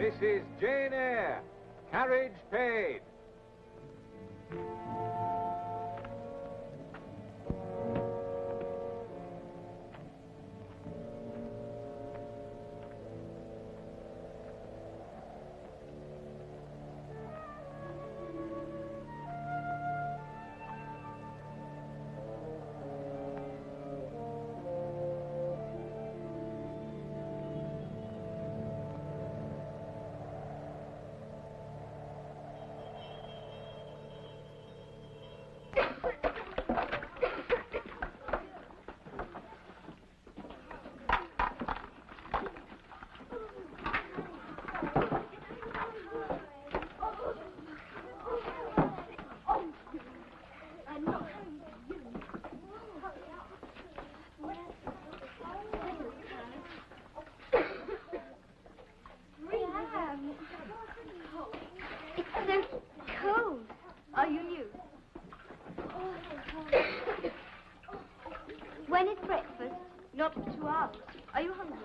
Mrs. Jane Eyre, carriage paid. When is breakfast? Not for 2 hours. Are you hungry?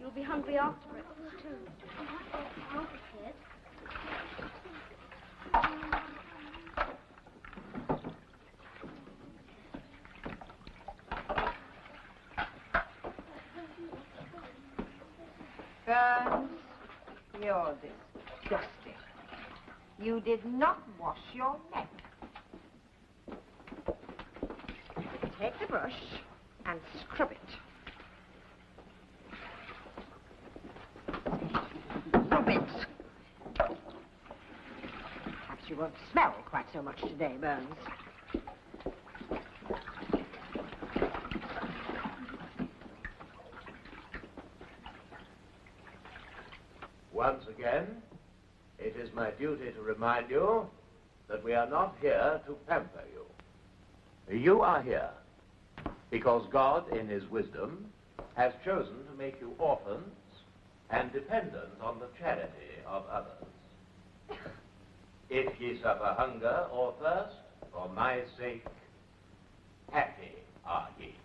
You'll be hungry after breakfast, too. Burns, you're disgusting. You did not wash your neck. Take the brush and scrub it. Rub it. Perhaps you won't smell quite so much today, Burns. Once again, it is my duty to remind you that we are not here to pamper you. You are here because God, in his wisdom, has chosen to make you orphans and dependent on the charity of others. If ye suffer hunger or thirst, for my sake, happy are ye.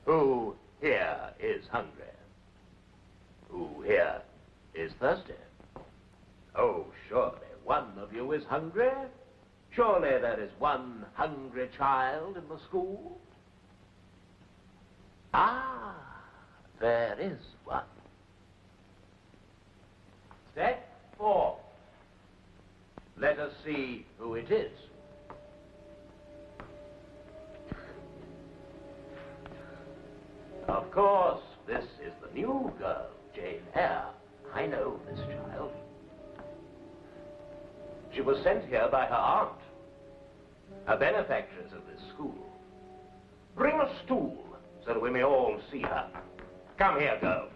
Who here is hungry? Who here is thirsty? Oh, surely one of you is hungry. Surely there is one hungry child in the school. Ah, there is one. Step forth. Let us see who it is. Of course, this is the new girl, Jane Eyre. I know this child. She was sent here by her aunt, a benefactress of this school. Bring a stool so that we may all see her. Come here, girl.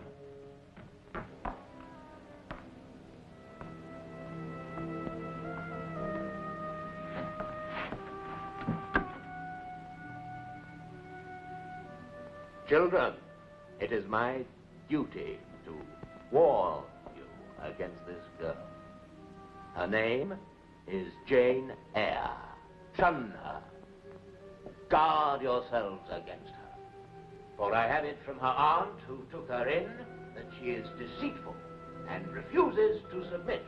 Children, it is my duty to warn you against this girl. Her name is Jane Eyre. Shun her. Guard yourselves against her. For I have it from her aunt, who took her in, that she is deceitful and refuses to submit.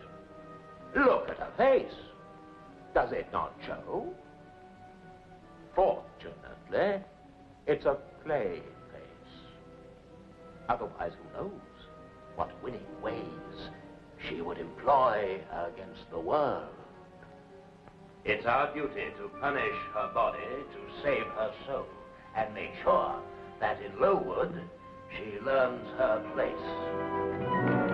Look at her face. Does it not show? Fortunately, it's a plain face. Otherwise, who knows what winning ways she would employ against the world. It's our duty to punish her body to save her soul and make sure that in Lowood she learns her place.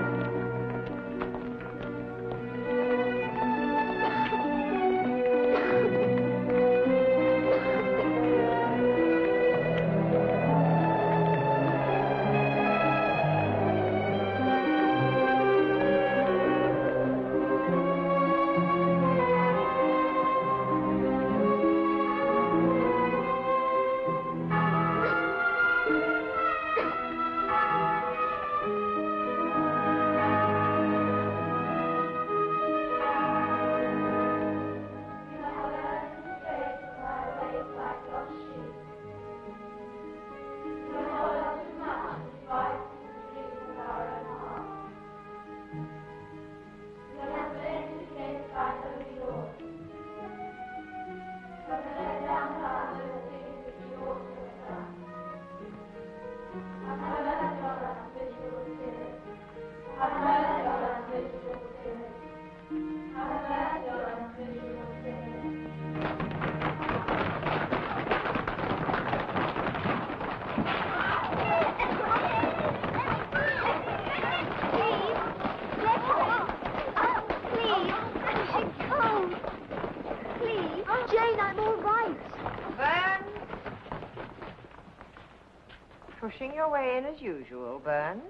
Pushing your way in as usual, Burns.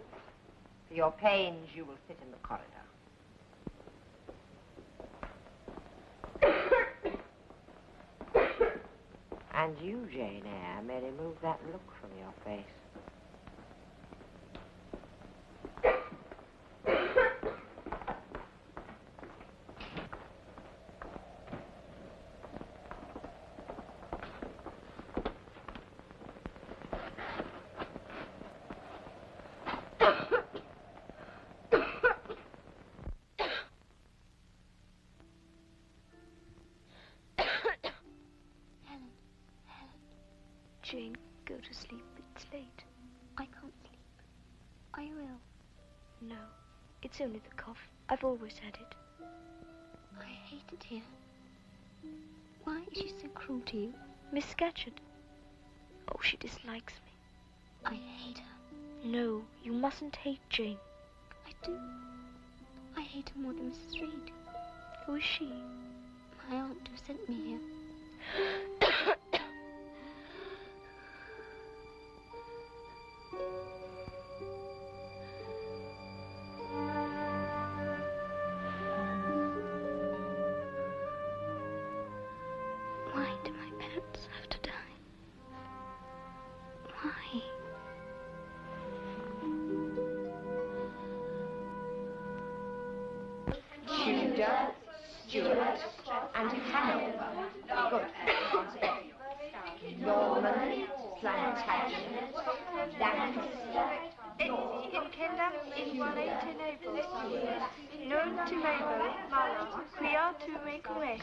For your pains, you will sit in the corridor. And you, Jane Eyre, may remove that look from your face. Jane, go to sleep. It's late. I can't sleep. Are you ill? No. It's only the cough. I've always had it. I hate it here. Why is she so cruel to you? Miss Scatcherd. Oh, she dislikes me. I hate her. No, you mustn't hate Jane. I do. I hate her more than Mrs. Reed. Who is she? My aunt who sent me here. Stuart, and Hanover. Good. Once again. Norman, Plantagenet, Lancaster. Etsy in Kendam in 180 Naples. Known to Mabel, Mala, Quia to make a mess.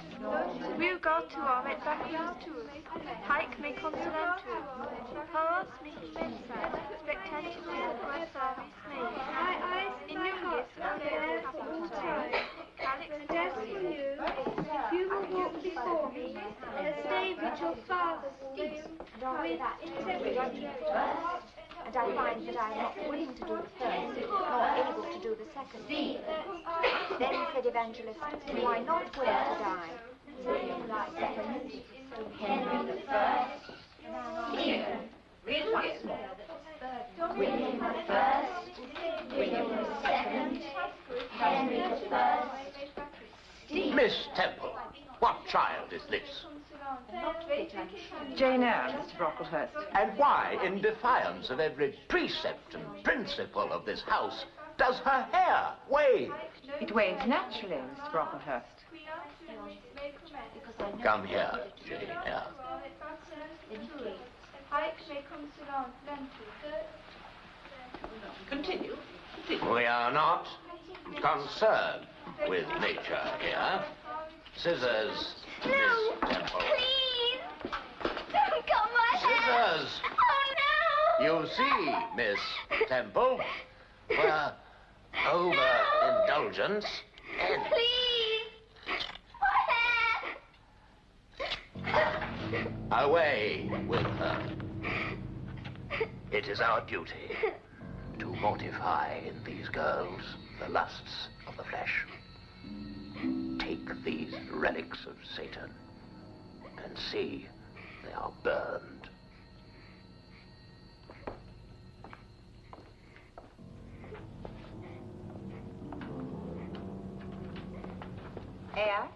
Ruga to our et Bacchus too. Hike me consulentum. Paras me mensa. Spectacular my service made. Innumerous affairs of all time. Calix and as for you, if you will walk before me, as David your father did, with integrity. And I find that I am not willing to do the first, nor able to do the second. Then said Evangelist, why not willing to die? Second, Henry the First. Stephen, read once more. William the First, William the Second, Henry the First. Miss Temple, what child is this? Jane Eyre, Mr. Brocklehurst. And why, in defiance of every precept and principle of this house, does her hair wave? It waves naturally, Mr. Brocklehurst. Come here, Jane Eyre. Continue. We are not concerned with nature here. Scissors, No, Miss Temple. please! Don't cut my hair! Scissors! Oh, no! You see, Miss Temple, we're overindulgence. Please! My hair! Away with her. It is our duty to mortify in these girls the lusts of the flesh. Take these relics of Satan and see they are burned. Eyre,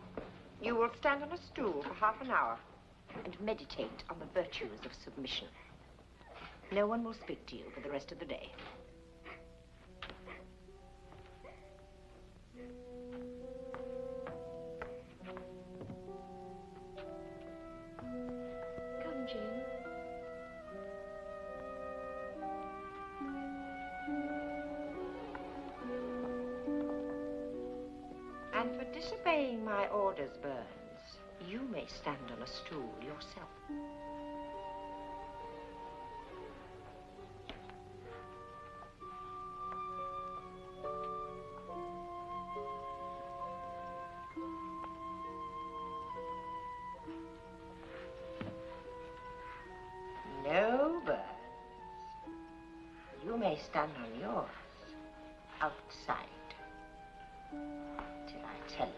you will stand on a stool for half an hour and meditate on the virtues of submission. No one will speak to you for the rest of the day. Come, Jane. And for disobeying my orders, Burns, you may stand on a stool yourself. No, Burns. You may stand on yours outside till I tell you.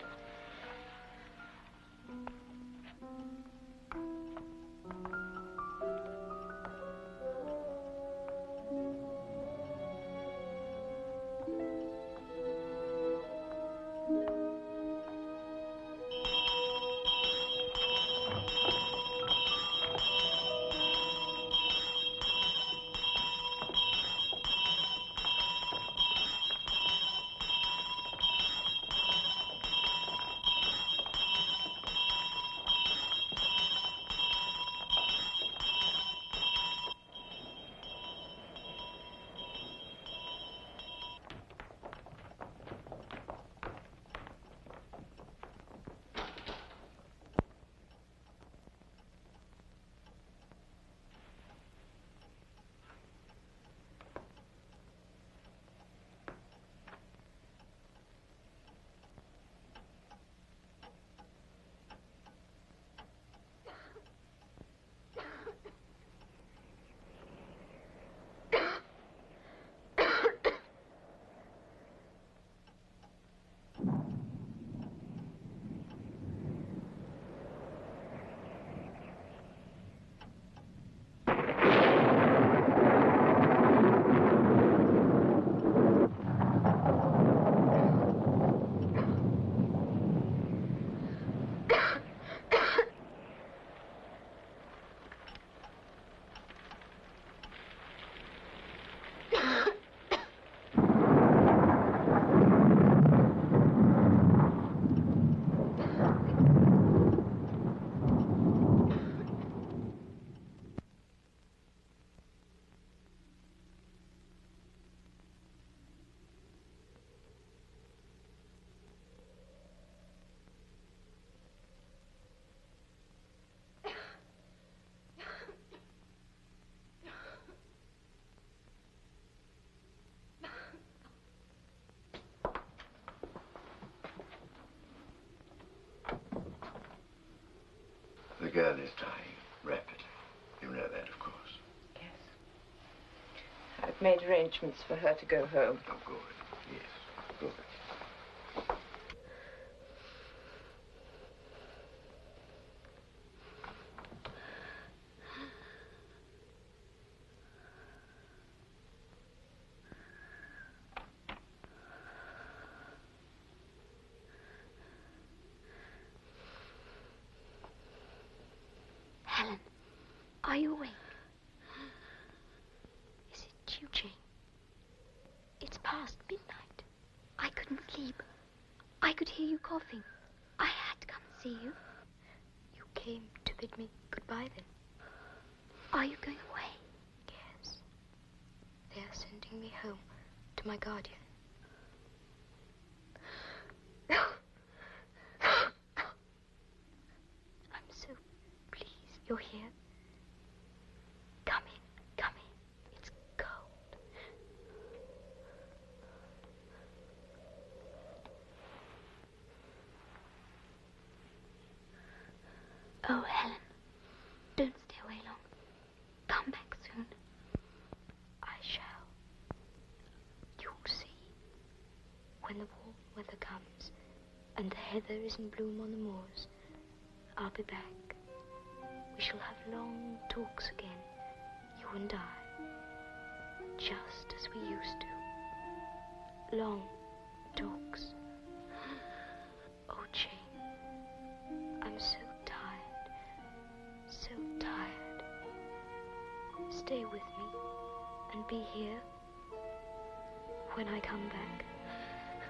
girl is dying rapidly. You know that, of course. Yes. I've made arrangements for her to go home. Oh, good. Yes, good. Helen, are you awake? Is it you, Jane? It's past midnight. I couldn't sleep. I could hear you coughing. I had to come and see you. You came to bid me goodbye then. Are you going away? Yes. They are sending me home to my guardian. I'm so pleased you're here. Come in, come in. It's cold. Oh, Helen, don't stay away long. Come back soon. I shall. You'll see. When the warm weather comes and the heather is in bloom on the moors, I'll be back. We shall have long talks again, you and I, just as we used to. Long talks. Oh, Jane, I'm so tired, so tired. Stay with me and be here when I come back.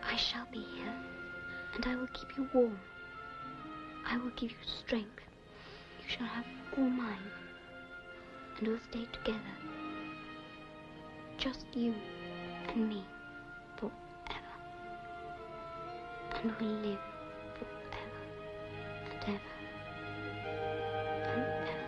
I shall be here, and I will keep you warm. I will give you strength. You shall have all mine, and we'll stay together. Just you and me forever. And we'll live forever and ever and ever.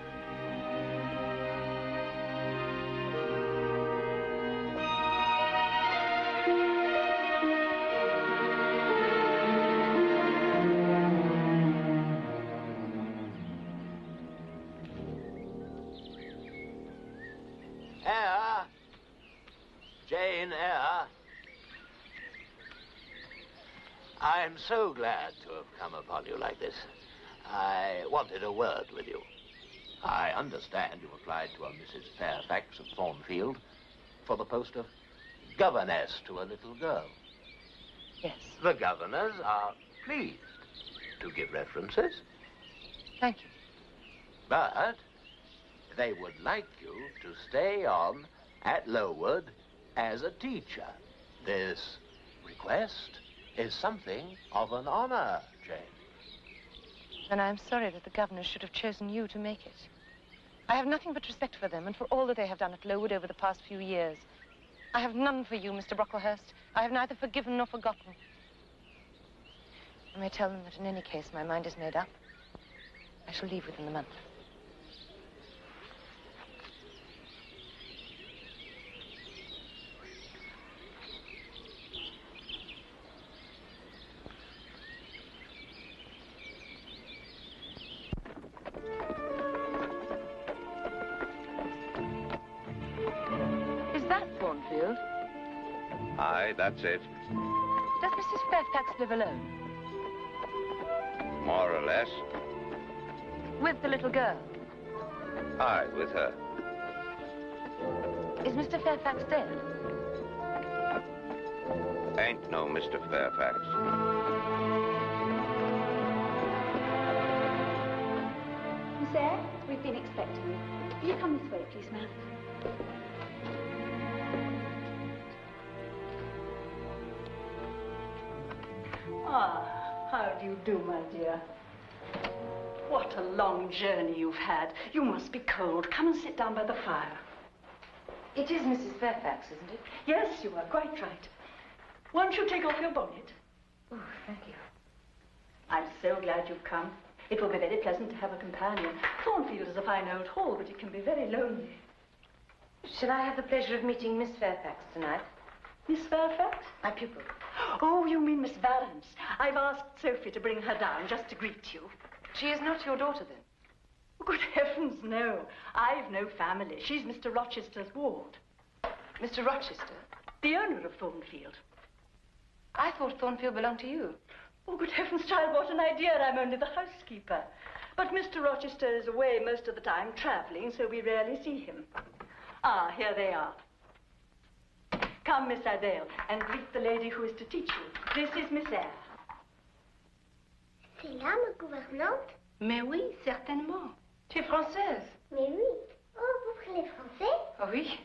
Jane Eyre. I'm so glad to have come upon you like this. I wanted a word with you. I understand you applied to a Mrs. Fairfax of Thornfield for the post of governess to a little girl. Yes. The governors are pleased to give references. Thank you. But they would like you to stay on at Lowood as a teacher. This request is something of an honor, Jane. Then I'm sorry that the governors should have chosen you to make it. I have nothing but respect for them and for all that they have done at Lowood over the past few years. I have none for you, Mr. Brocklehurst. I have neither forgiven nor forgotten. I may tell them that in any case my mind is made up. I shall leave within the month. Aye, that's it. Does Mrs. Fairfax live alone? More or less. With the little girl? Aye, with her. Is Mr. Fairfax dead? Ain't no Mr. Fairfax. Miss Eyre, we've been expecting you. Will you come this way, please, ma'am? Ah, how do you do, my dear? What a long journey you've had. You must be cold. Come and sit down by the fire. It is Mrs. Fairfax, isn't it? Yes, you are quite right. Won't you take off your bonnet? Oh, thank you. I'm so glad you've come. It will be very pleasant to have a companion. Thornfield is a fine old hall, but it can be very lonely. Shall I have the pleasure of meeting Miss Fairfax tonight? Miss Fairfax? My pupil. Oh, you mean Miss Valence. I've asked Sophie to bring her down just to greet you. She is not your daughter, then? good heavens, no. I've no family. She's Mr. Rochester's ward. Mr. Rochester? The owner of Thornfield. I thought Thornfield belonged to you. Oh, good heavens, child, what an idea. I'm only the housekeeper. But Mr. Rochester is away most of the time, traveling, so we rarely see him. Ah, here they are. Come, Miss Adele, and greet the lady who is to teach you. This is Miss Eyre. C'est là, ma gouvernante? Mais oui, certainement. Tu es française? Mais oui. Oh, vous parlez français? Oh, oui.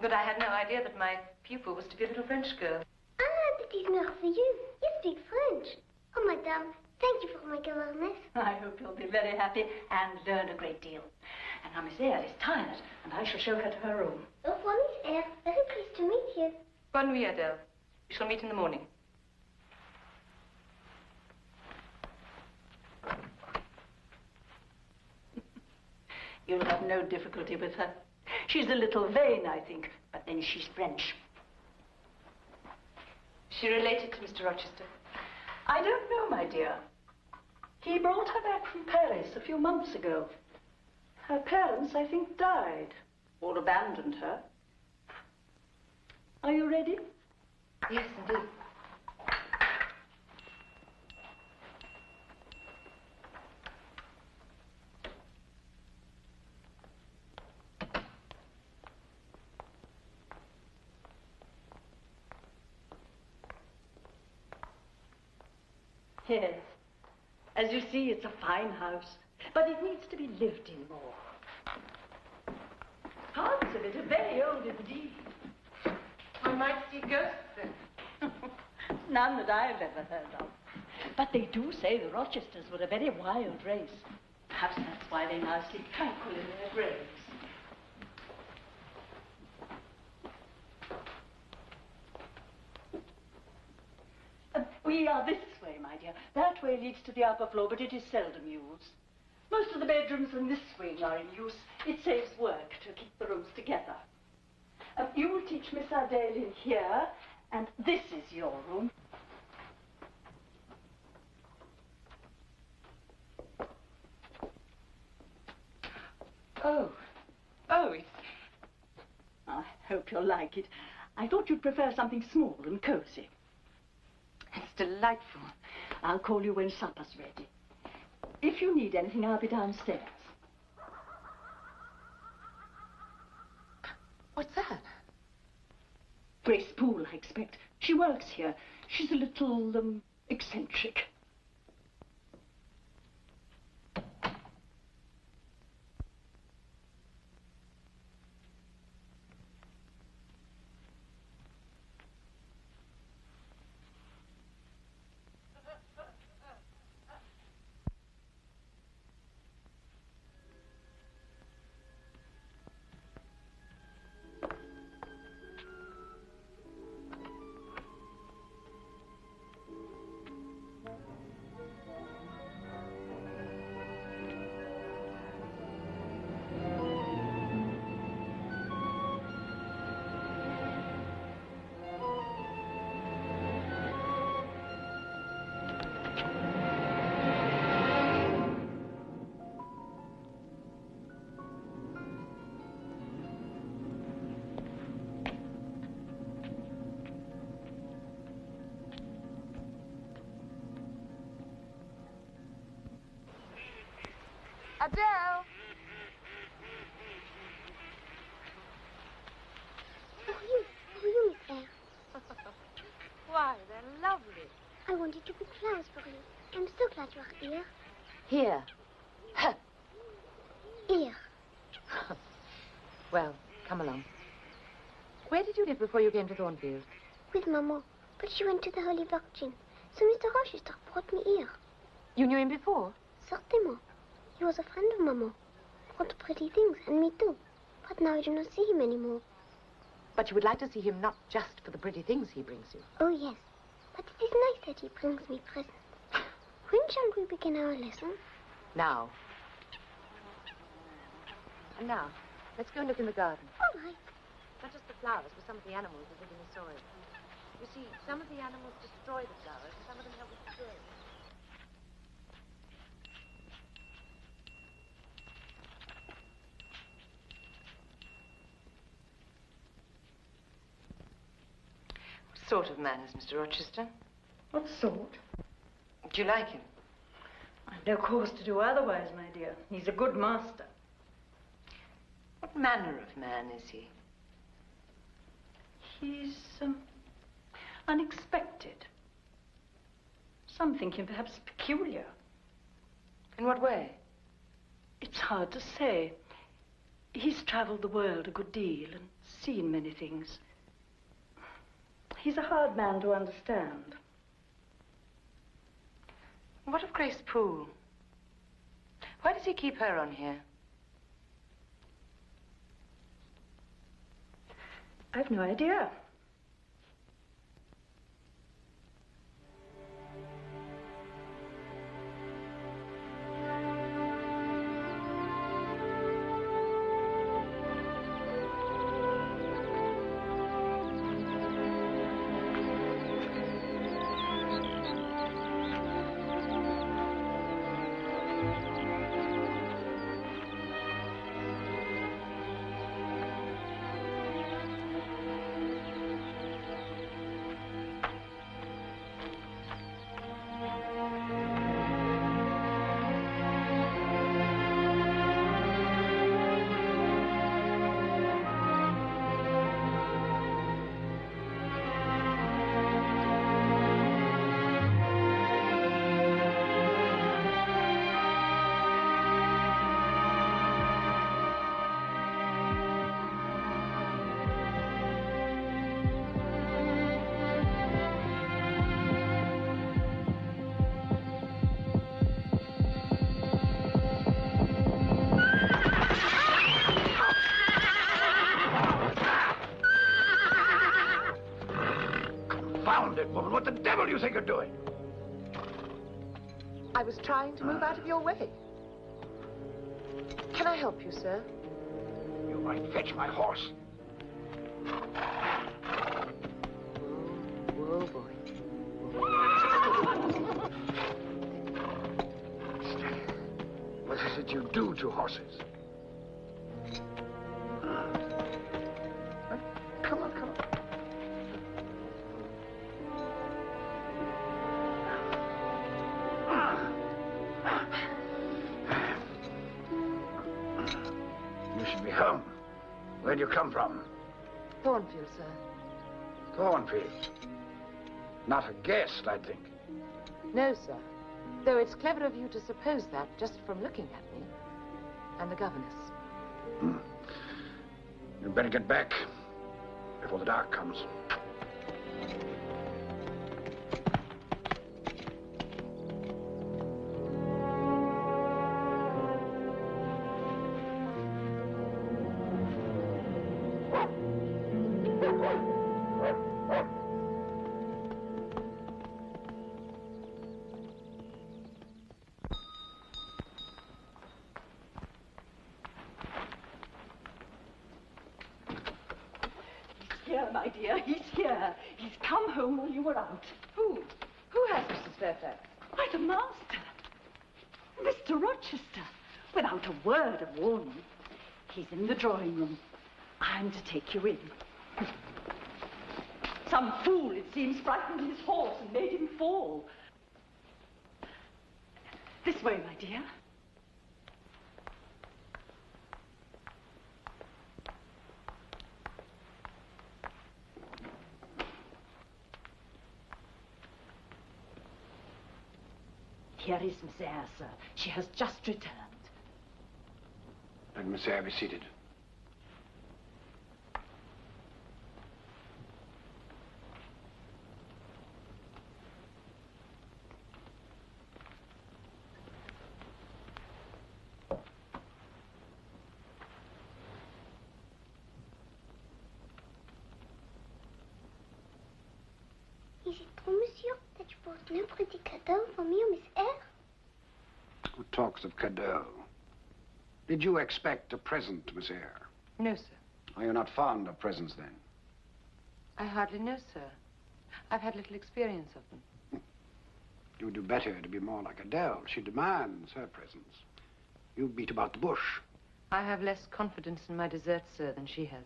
But I had no idea that my pupil was to be a little French girl. Ah, that is merveilleux. You speak French. Oh, madame, thank you for my governess. I hope you'll be very happy and learn a great deal. And now Miss Eyre is tired, and I shall show her to her room. Au revoir, Miss Eyre. Very pleased to meet you. Bonne nuit, Adele. We shall meet in the morning. You'll have no difficulty with her. She's a little vain, I think, but then she's French. She related to Mr. Rochester? I don't know, my dear. He brought her back from Paris a few months ago. Her parents, I think, died or abandoned her. Are you ready? Yes, indeed. Yes. As you see, it's a fine house, but it needs to be lived in more. Parts of it are very old indeed. I might see ghosts then. None that I've ever heard of. But they do say the Rochesters were a very wild race. Perhaps that's why they now sleep tranquil in their graves. We are this way, my dear. That way leads to the upper floor, but it is seldom used. Most of the bedrooms in this wing are in use. It saves work to keep the rooms together. You will teach Miss Adele in here, and this is your room. Oh, it's... I hope you'll like it. I thought you'd prefer something small and cozy. It's delightful. I'll call you when supper's ready. If you need anything, I'll be downstairs. What's that? Grace Poole, I expect. She works here. She's a little, eccentric. Adele! Who are you, Miss Eyre? Why, they're lovely. I wanted to cook flowers for you. I'm so glad you are here. Here. Huh. Here. Well, come along. Where did you live before you came to Thornfield? With Maman. But she went to the Holy Virgin. So Mr. Rochester brought me here. You knew him before? Certainement. He was a friend of Maman. Brought pretty things, and me too. But now I do not see him anymore. But you would like to see him not just for the pretty things he brings you. Oh, yes. But it is nice that he brings me presents. When shall we begin our lesson? Now. And now, let's go and look in the garden. All right. Not just the flowers, but some of the animals that live in the soil. You see, some of the animals destroy the flowers, and some of them help with the soil. sort of manners, Mr. Rochester? What sort? Do you like him? I've no cause to do otherwise, my dear. He's a good master. What manner of man is he? He's, unexpected. Some think him perhaps peculiar. In what way? It's hard to say. He's traveled the world a good deal and seen many things. He's a hard man to understand. What of Grace Poole? Why does he keep her on here? I've no idea. Woman, what the devil do you think you're doing? I was trying to move out of your way. Can I help you, sir? You might fetch my horse. Whoa, boy. What is it you do to horses? Come on, come on. You should be home. Where do you come from? Thornfield, sir. Thornfield. Not a guest, I think. No, sir. Though it's clever of you to suppose that just from looking at me. And the governess. You'd better get back before the dark comes. Here, my dear, he's here. He's come home while you were out. Who? Who has, Mrs. Fairfax? Why, the master. Mr. Rochester. Without a word of warning. He's in the drawing room. I'm to take you in. Some fool, it seems, frightened his horse and made him fall. This way, my dear. Here is Miss Eyre, sir. She has just returned. Let Miss Eyre be seated. Is it true, monsieur, that you brought no pretty cadeau for me or Miss Eyre? Who talks of cadeau? Did you expect a present, Miss Eyre? No, sir. Are you not fond of presents, then? I hardly know, sir. I've had little experience of them. You would do better to be more like Adele. She demands her presents. You beat about the bush. I have less confidence in my desserts, sir, than she has.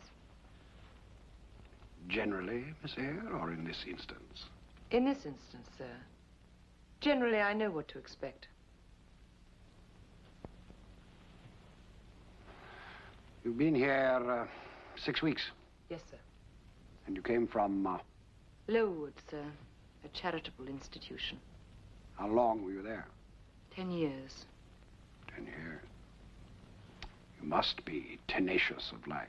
generally, Miss Eyre, or in this instance? In this instance, sir, generally I know what to expect. You've been here 6 weeks. Yes, sir. And you came from... Lowood, sir. A charitable institution. How long were you there? 10 years. 10 years. You must be tenacious of life.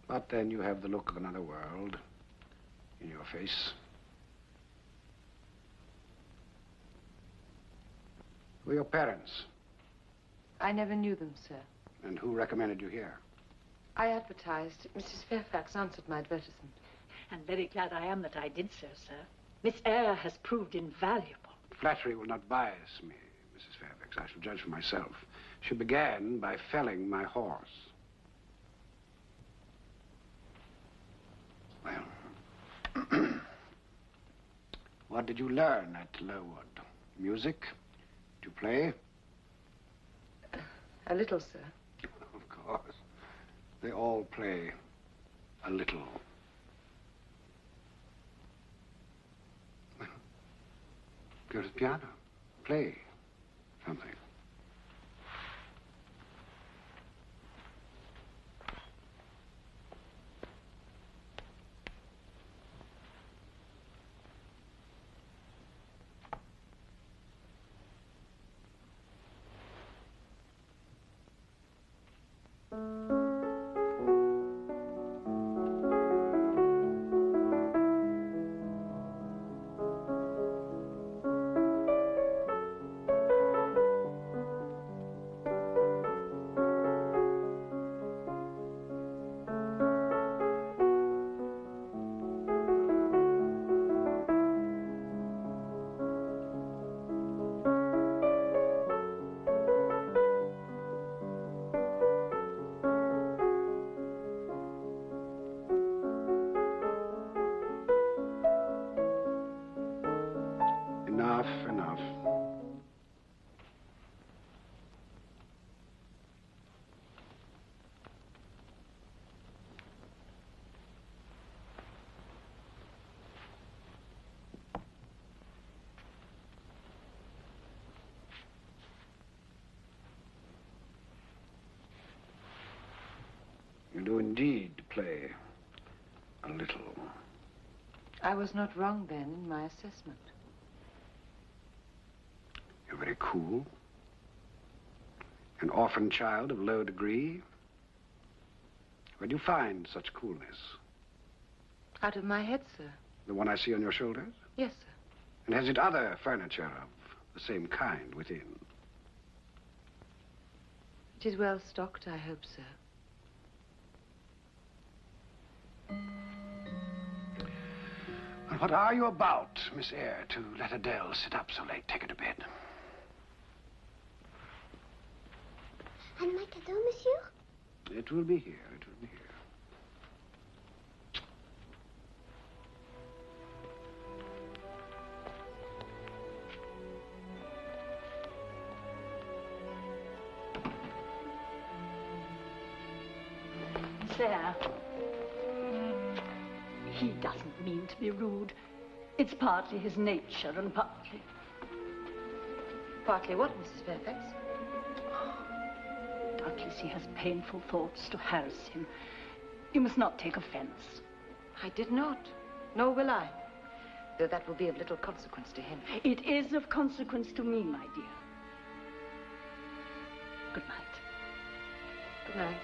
But then you have the look of another world in your face. Who are your parents? I never knew them, sir. And who recommended you here? I advertised. Mrs. Fairfax answered my advertisement. And very glad I am that I did so, sir. Miss Eyre has proved invaluable. Flattery will not bias me, Mrs. Fairfax. I shall judge for myself. She began by felling my horse. Well, what did you learn at Lowood? Music? Did you play? A little, sir. Of course. They all play a little. Well, go to the piano. Play something. Enough. You do indeed play a little. I was not wrong then in my assessment. You're very cool. An orphan child of low degree. Where do you find such coolness? Out of my head, sir. The one I see on your shoulders? Yes, sir. And has it other furniture of the same kind within? It is well stocked, I hope, sir. And what are you about, Miss Eyre, to let Adele sit up so late? Take her to bed. And my cadeau, monsieur? It will be here. It will be here. There. He doesn't mean to be rude. It's partly his nature and partly... Partly what, Mrs. Fairfax? Doubtless he has painful thoughts to harass him. You must not take offense. I did not. Nor will I. Though that will be of little consequence to him. It is of consequence to me, my dear. Good night. Good night.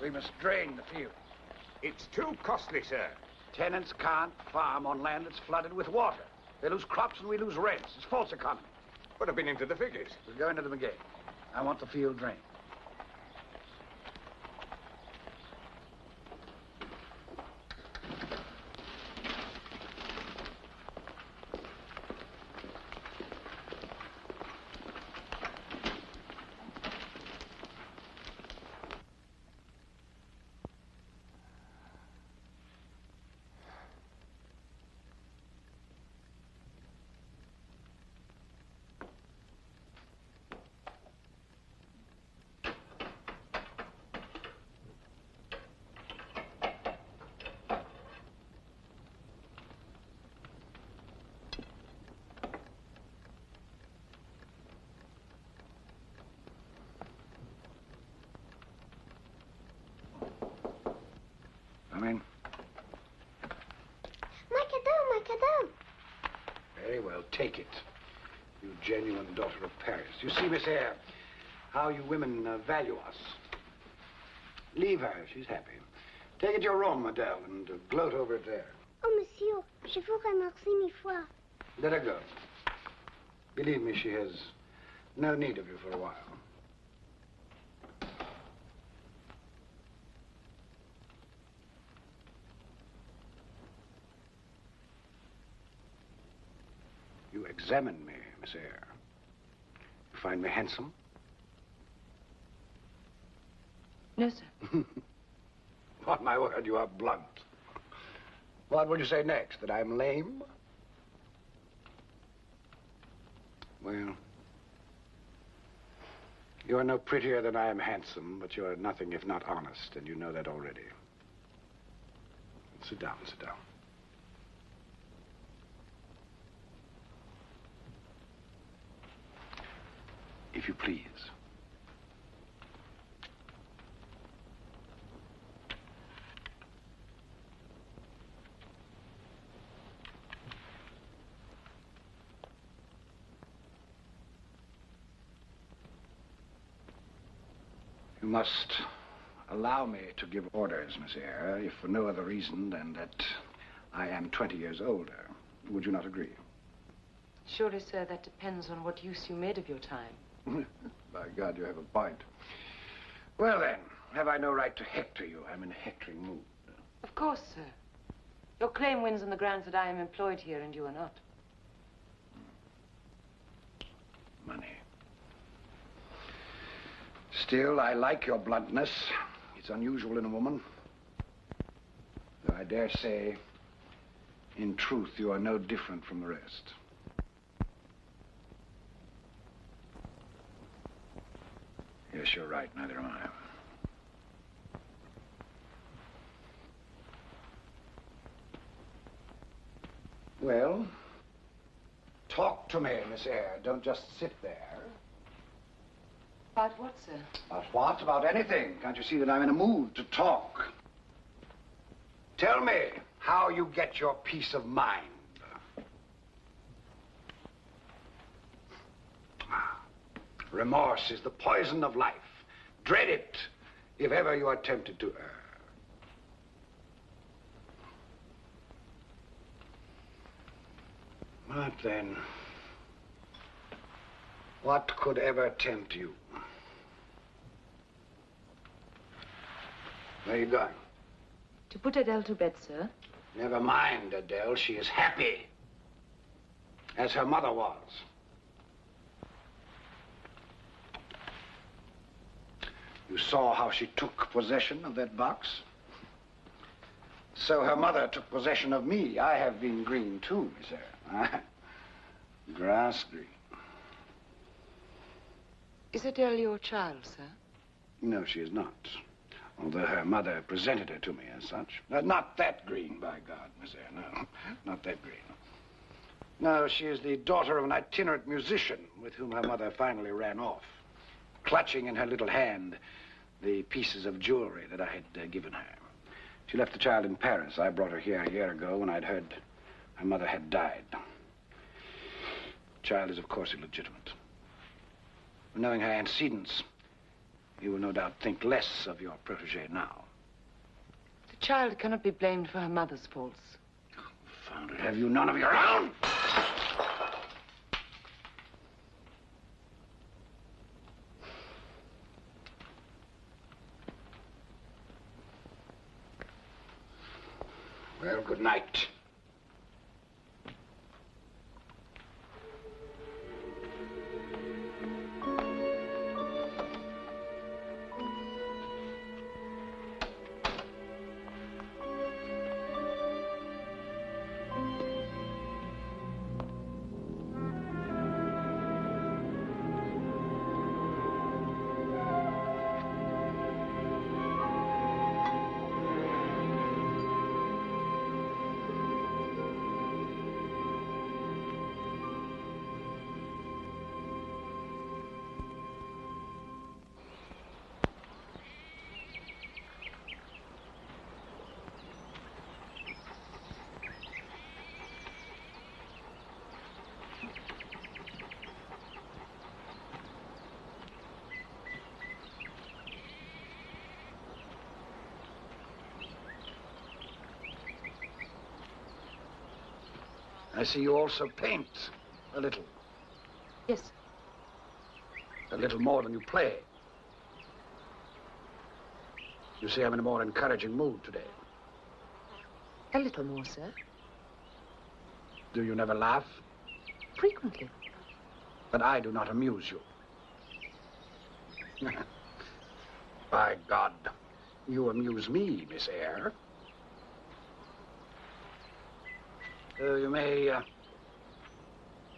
We must drain the field. It's too costly, sir. Tenants can't farm on land that's flooded with water. They lose crops and we lose rents. It's false economy. But I've been into the figures. We'll go into them again. I want the field drained. Come in. My cadeau. Very well, take it. You genuine daughter of Paris. You see, Miss Eyre, how you women value us. Leave her if she's happy. Take it to your room, Adele, and gloat over it there. Oh, monsieur, je vous remercie mille fois. Let her go. Believe me, she has no need of you for a while. You examine me, Miss Eyre. You find me handsome? No, sir. On my word, you are blunt. What would you say next? That I'm lame? Well, you are no prettier than I am handsome, but you are nothing if not honest, and you know that already. Sit down, sit down. If you please. You must allow me to give orders, Miss Eyre, if for no other reason than that I am 20 years older. Would you not agree? Surely, sir, that depends on what use you made of your time. By God, you have a point. Well, then, have I no right to hector you? I'm in a hectoring mood. Of course, sir. Your claim wins on the grounds that I am employed here and you are not. Money. Still, I like your bluntness. It's unusual in a woman. Though I dare say, in truth, you are no different from the rest. Yes, you're right. Neither am I. Well, talk to me, Miss Eyre. Don't just sit there. About what, sir? About what? About anything. Can't you see that I'm in a mood to talk? Tell me how you get your peace of mind. Remorse is the poison of life. Dread it if ever you are tempted to err. But then, what could ever tempt you? Where are you going? To put Adele to bed, sir. Never mind, Adele. She is happy, as her mother was. You saw how she took possession of that box? So her mother took possession of me. I have been green, too, Miss Eyre. Grass green. Is Adele your child, sir? No, she is not. Although her mother presented her to me as such. Not that green, by God, Miss Eyre. No, not that green. No, she is the daughter of an itinerant musician with whom her mother finally ran off, clutching in her little hand the pieces of jewelry that I had given her. She left the child in Paris. I brought her here a year ago when I'd heard her mother had died. The child is, of course, illegitimate. Knowing her antecedents, you will no doubt think less of your protégé now. The child cannot be blamed for her mother's faults. Confound it, have you none of your own? Well, good night. I see you also paint a little. Yes, sir. A little more than you play. You see, I'm in a more encouraging mood today. A little more, sir. Do you never laugh? Frequently. But I do not amuse you. By God, you amuse me, Miss Eyre. You may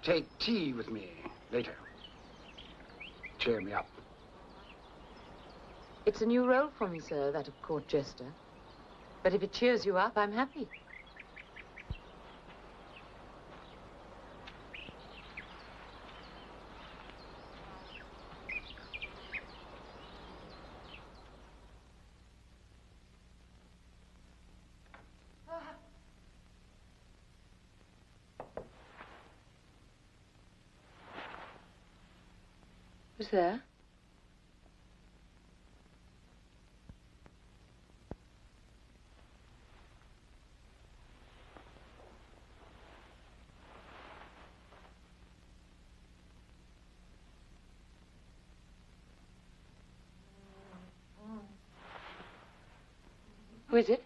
take tea with me later. Cheer me up. It's a new role for me, sir, that of court jester. But if it cheers you up, I'm happy. Who's there? Who is it?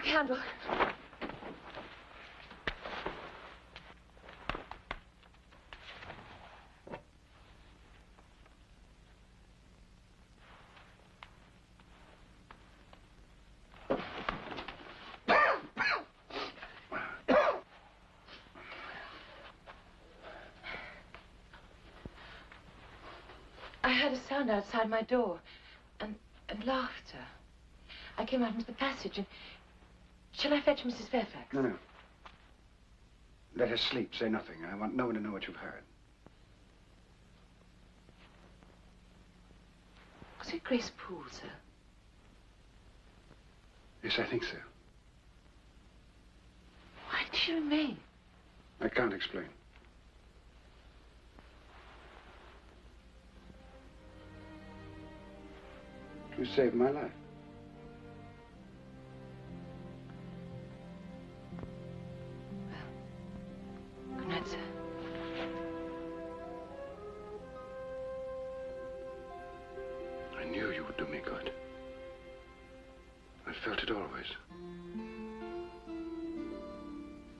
Candle. I heard a sound outside my door and laughter. I came out into the passage and... Shall I fetch Mrs. Fairfax? No, no. Let her sleep. Say nothing. I want no one to know what you've heard. Was it Grace Poole, sir? Yes, I think so. Why did she remain? I can't explain. You saved my life. Good night, sir. I knew you would do me good. I felt it always.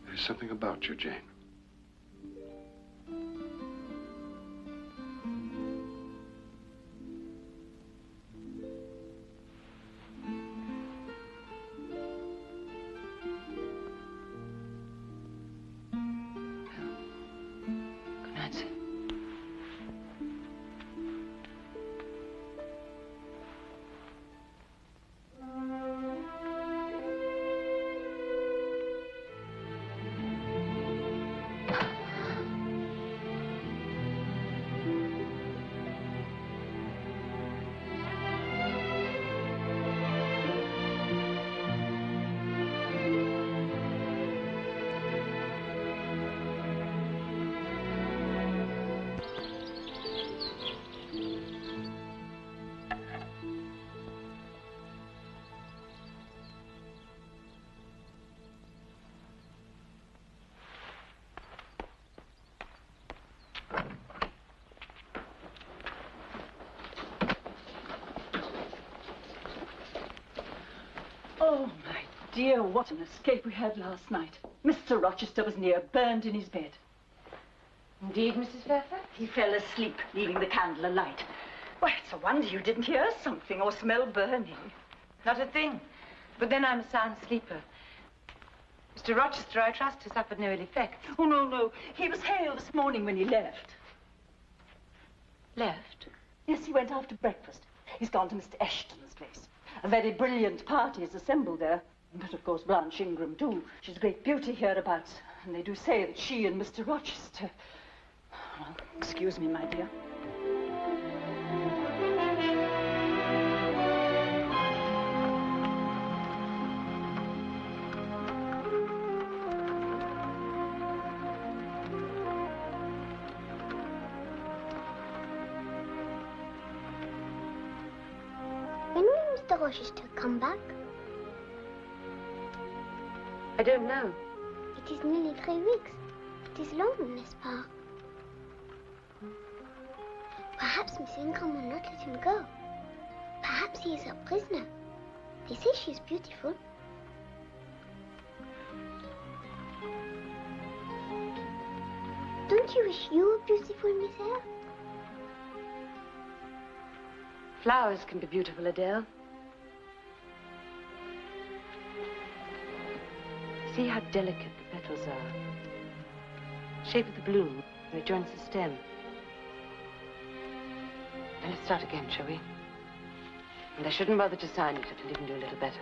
There's something about you, Jane. Oh, my dear, what an escape we had last night. Mr. Rochester was near burned in his bed. Indeed, Mrs. Fairfax? He fell asleep, leaving the candle alight. Why, it's a wonder you didn't hear something or smell burning. Not a thing. But then I'm a sound sleeper. Mr. Rochester, I trust, has suffered no ill effects. Oh, no, no. He was hale this morning when he left. Left? Yes, he went after breakfast. He's gone to Mr. Ashton's place. A very brilliant party is assembled there. But, of course, Blanche Ingram, too. She's a great beauty hereabouts. And they do say that she and Mr. Rochester... Well, excuse me, my dear. When will Mr. Rochester come back? I don't know. It is nearly 3 weeks. It is long, n'est-ce pas? Perhaps Miss Ingram will not let him go. Perhaps he is a prisoner. They say she is beautiful. Don't you wish you were beautiful, Miss Eyre? Flowers can be beautiful, Adele. See how delicate the petals are. Shape of the bloom where it joins the stem. Now let's start again, shall we? And I shouldn't bother to sign it if I didn't do a little better.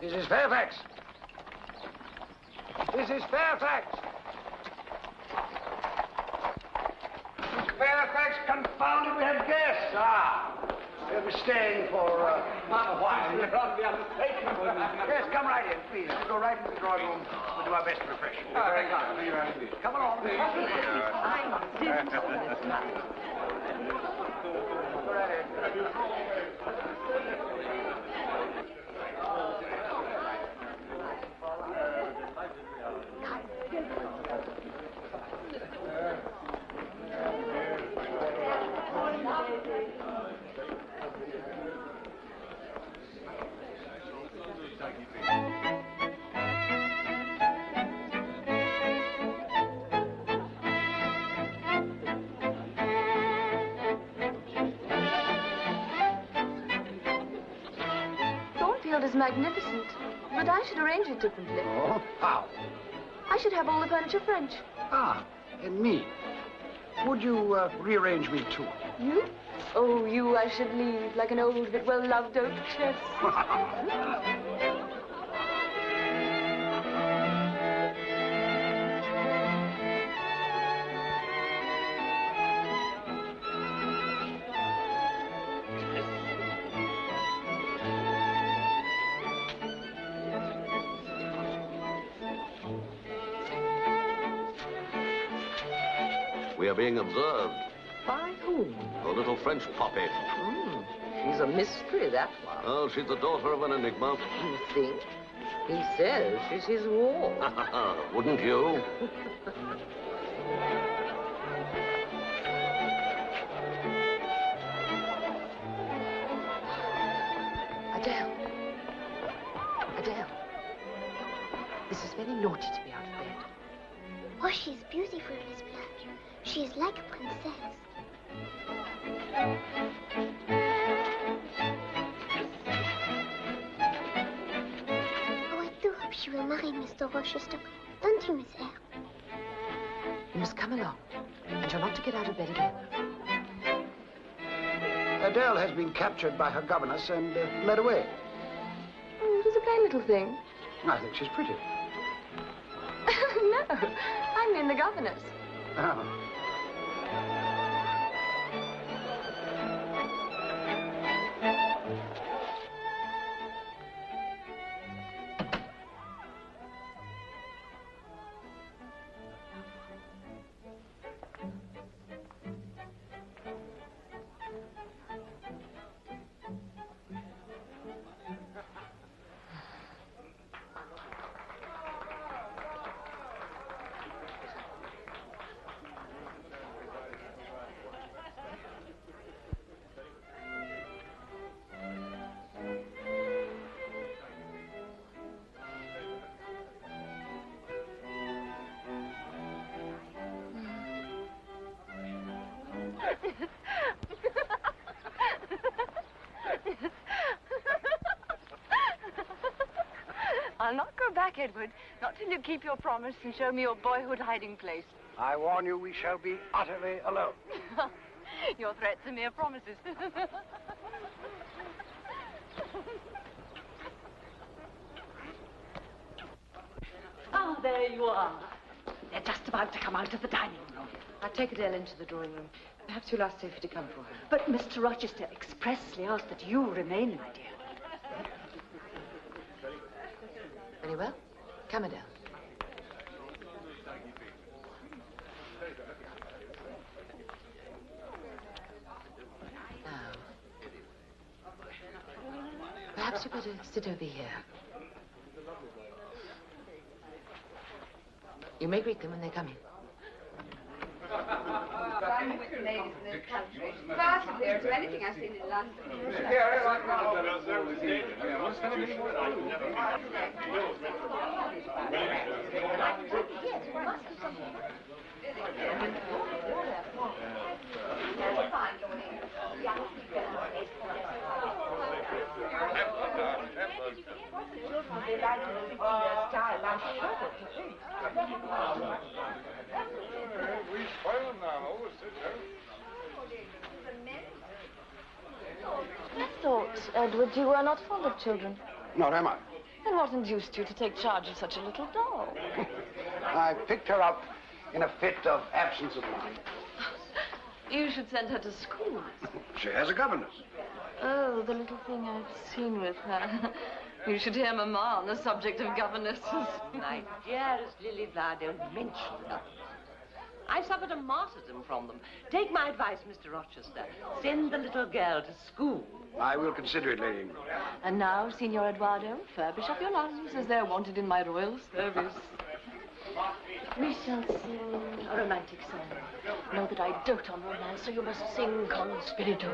Mrs. Fairfax. Mrs. Fairfax. Mrs. Fairfax, confound it, we had guests. They'll be staying for a while. Yes, come right in, please. We'll go right into the drawing room. We'll do our best to refresh you. Very kind. Come along, please. Go right in. Is magnificent, but I should arrange it differently. Oh, how? I should have all the furniture French. Ah, and me. Would you rearrange me too? You? Oh, you I should leave like an old but well-loved oak chest. We are being observed. By whom? A little French poppy. She's a mystery, that one. Oh, she's the daughter of an enigma. You think? He says she's his ward. Wouldn't you? Adele. Adele. This is very naughty to be out of bed. Oh, she's beautiful, Miss Blanche. She is like a princess. Oh, I do hope she will marry Mr. Rochester. Don't you, Miss Eyre? You must come along. And you're not to get out of bed again. Adele has been captured by her governess and led away. Oh, she's a plain little thing. I think she's pretty. No, I mean the governess. Oh. I'll not go back, Edward. Not till you keep your promise and show me your boyhood hiding place. I warn you, we shall be utterly alone. Your threats are mere promises. Ah, there you are. They're just about to come out of the dining room. I'll take Adele into the drawing room. Perhaps you'll ask Sophie to come for her. But Mr. Rochester expressly asked that you remain, my dear. Very well. Come, Adele. Now, perhaps you better sit over here. You may greet them when they come in. I'm with the ladies in this country. Far superior to anything I've seen in London. I thought, Edward, you were not fond of children. Nor am I. Then what induced you to take charge of such a little doll? I picked her up in a fit of absence of mind. You should send her to school. She has a governess. Oh, the little thing I've seen with her. You should hear Mamma on the subject of governesses. My dearest Lily Flower, don't mention them. I've suffered a martyrdom from them. Take my advice, Mr. Rochester. Send the little girl to school. I will consider it, Lady Ingram. And now, Signor Eduardo, furbish up your lungs as they're wanted in my royal service. We shall sing a romantic song. Know that I dote on romance, so you must sing con spirito.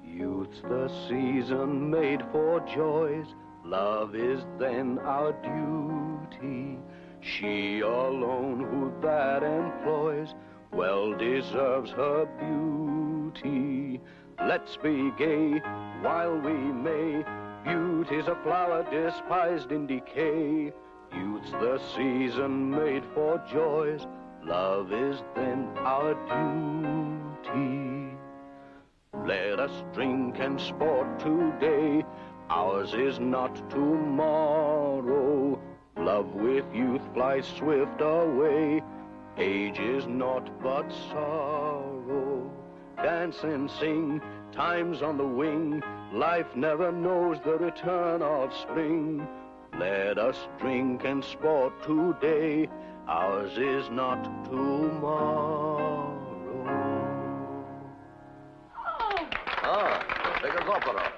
Youth's the season made for joys. Love is then our duty. She alone who that employs well deserves her beauty. Let's be gay while we may. Beauty's a flower despised in decay. Youth's the season made for joys. Love is then our duty. Let us drink and sport today. Ours is not tomorrow. Love with youth flies swift away. Age is naught but sorrow. Dance and sing, time's on the wing. Life never knows the return of spring. Let us drink and sport today. Ours is not tomorrow. Ah, take a opera.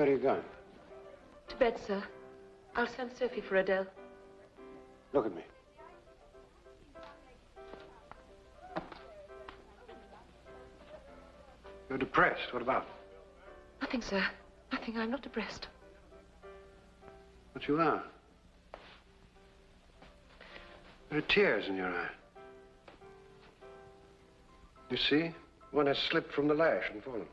Where are you going? To bed, sir. I'll send Sophie for Adele. Look at me. You're depressed. What about? Nothing, sir. Nothing. I'm not depressed. But you are. There are tears in your eye. You see? One has slipped from the lash and fallen.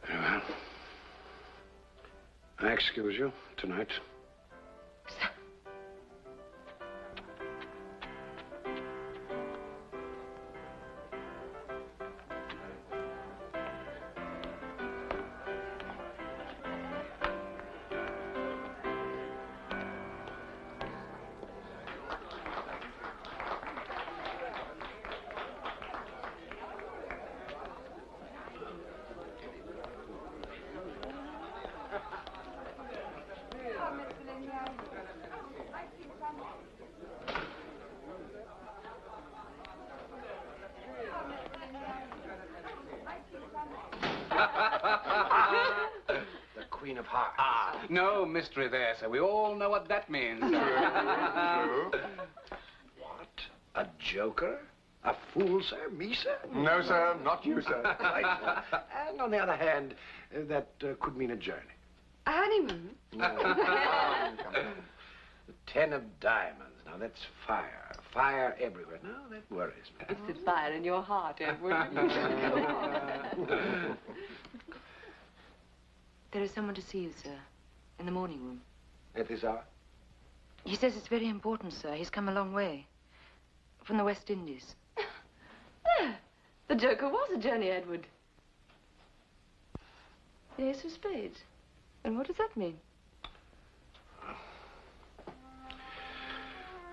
Very well. I excuse you tonight. Sir. The Queen of Hearts. Ah, no mystery there, sir. We all know what that means. What? A joker? A fool, sir? Me, sir? No, sir. Not you, sir. Right. And on the other hand, that could mean a journey. A honeymoon? No. Come on. The 10 of diamonds. Now, that's fire. Fire everywhere. No, that worries me. It's the fire in your heart, Edward. There is someone to see you, sir, in the morning room. At this hour? He says it's very important, sir. He's come a long way. From the West Indies. The joker was a journey, Edward. The ace of spades. And what does that mean?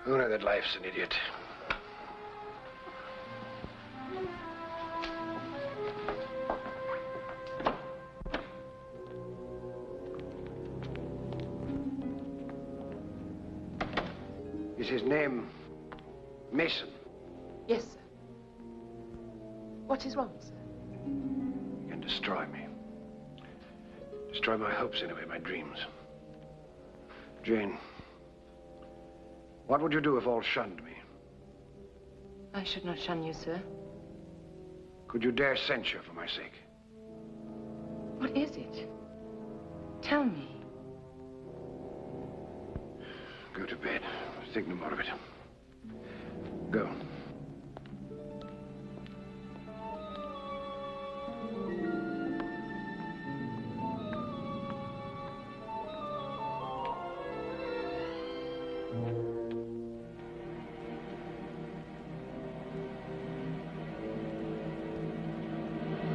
Who knew that life's an idiot? Is his name Mason? Yes, sir. What is wrong, sir? He can destroy me. Destroy my hopes, anyway, my dreams. Jane, what would you do if all shunned me? I should not shun you, sir. Could you dare censure for my sake? What is it? Tell me. Go to bed. Think no more of it. Go.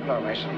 Hello, Mason.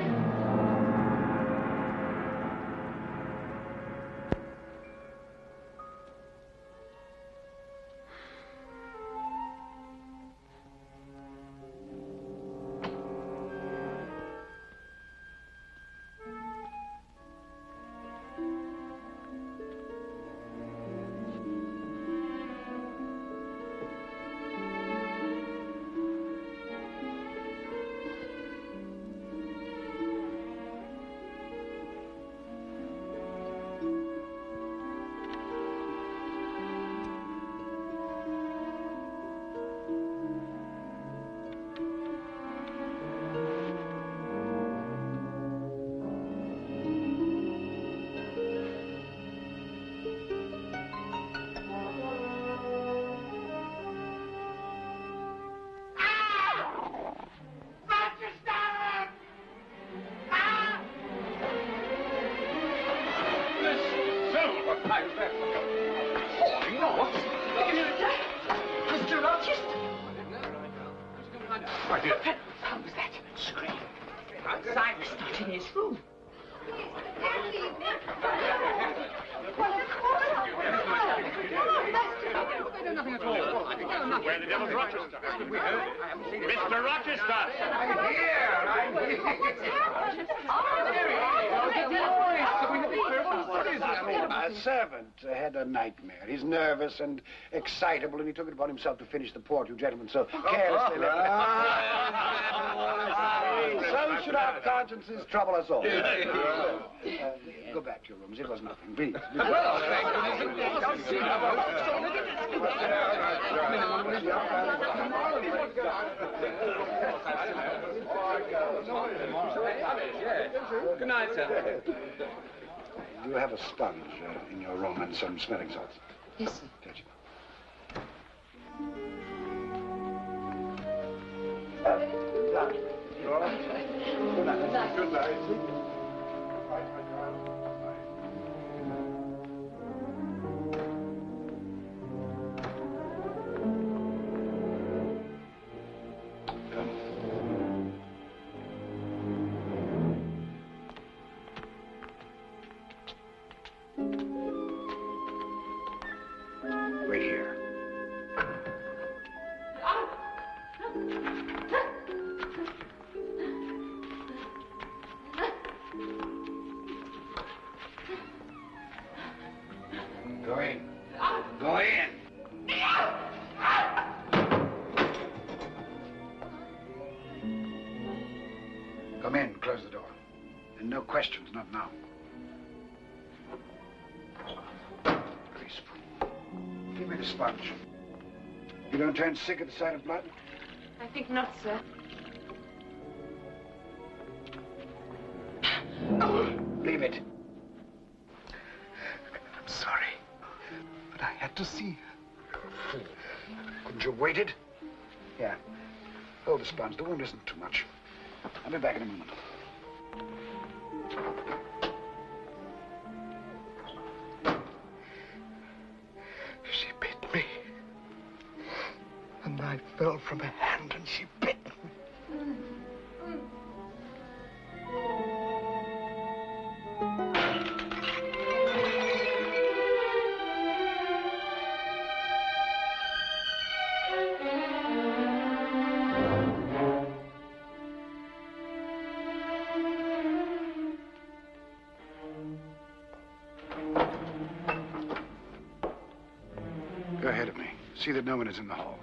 Mr. Rochester! My dear. How was that? Scream. Silence. Not in his room. Nothing at all. Where the devil's Rochester? Mr. Rochester! I'm here! I'm here! What's happened? The servant had a nightmare. He's nervous and excitable, and he took it upon himself to finish the port, you gentlemen, so carelessly left it. So should our consciences trouble us all. Go back to your rooms. It was nothing, please. Good night, sir. You have a sponge in your room and some smelling salts. Yes, sir. Touch it. Good night. Good night. Wait here. Go in. Go in. Come in. Close the door. And no questions, not now. Grace, give me the sponge. You don't turn sick at the sight of blood? I think not, sir. Leave it. I'm sorry, but I had to see her. Couldn't you have waited? Yeah. Hold the sponge. The wound isn't too much. I'll be back in a moment. She bit me. A knife fell from her hand and she bit me. Go ahead of me. See that no one is in the hall.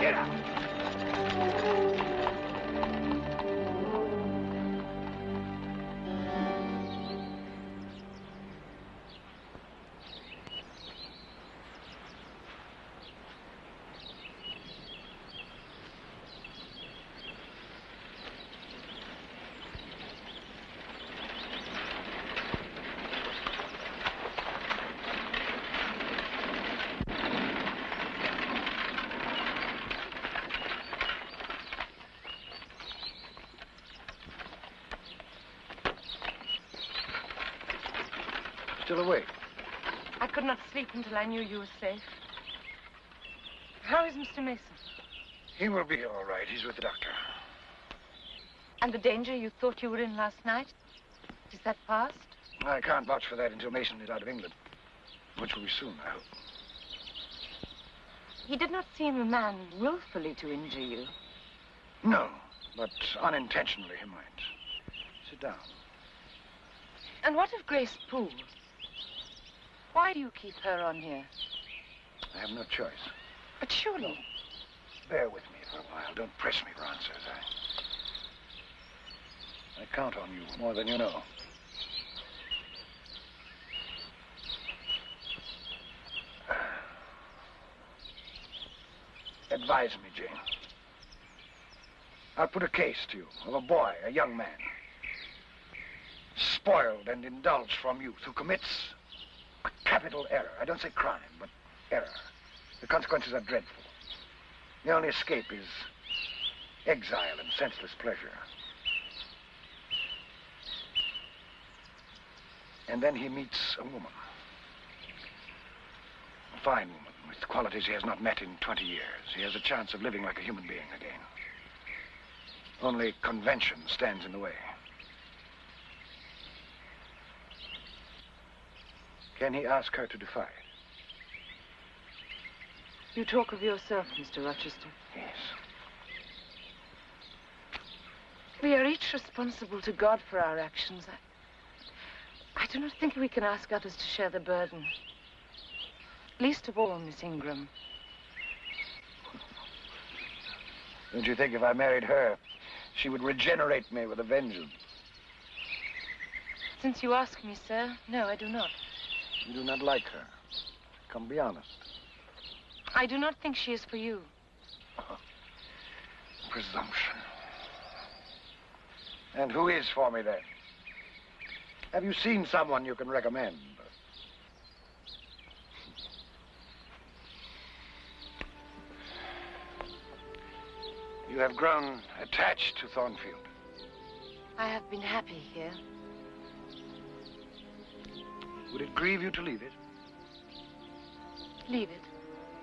Get out. Still awake? I could not sleep until I knew you were safe. How is Mr. Mason? He will be all right. He's with the doctor. And the danger you thought you were in last night? Is that past? I can't vouch for that until Mason is out of England, which will be soon, I hope. He did not seem a man willfully to injure you. No, but unintentionally he might. Sit down. And what of Grace Poole? Why do you keep her on here? I have no choice. But surely... No. Bear with me for a while. Don't press me for answers. I count on you more than you know. Advise me, Jane. I'll put a case to you of a boy, a young man. spoiled and indulged from youth, who commits a capital error. I don't say crime, but error. The consequences are dreadful. The only escape is exile and senseless pleasure. And then he meets a woman. A fine woman with qualities he has not met in 20 years. He has a chance of living like a human being again. Only convention stands in the way. Can he ask her to defy it? You talk of yourself, Mr. Rochester. Yes. We are each responsible to God for our actions. I do not think we can ask others to share the burden. Least of all, Miss Ingram. Don't you think if I married her, she would regenerate me with a vengeance? Since you ask me, sir, no, I do not. You do not like her. Come, be honest. I do not think she is for you. Presumption. And who is for me, then? Have you seen someone you can recommend? You have grown attached to Thornfield. I have been happy here. Would it grieve you to leave it? Leave it?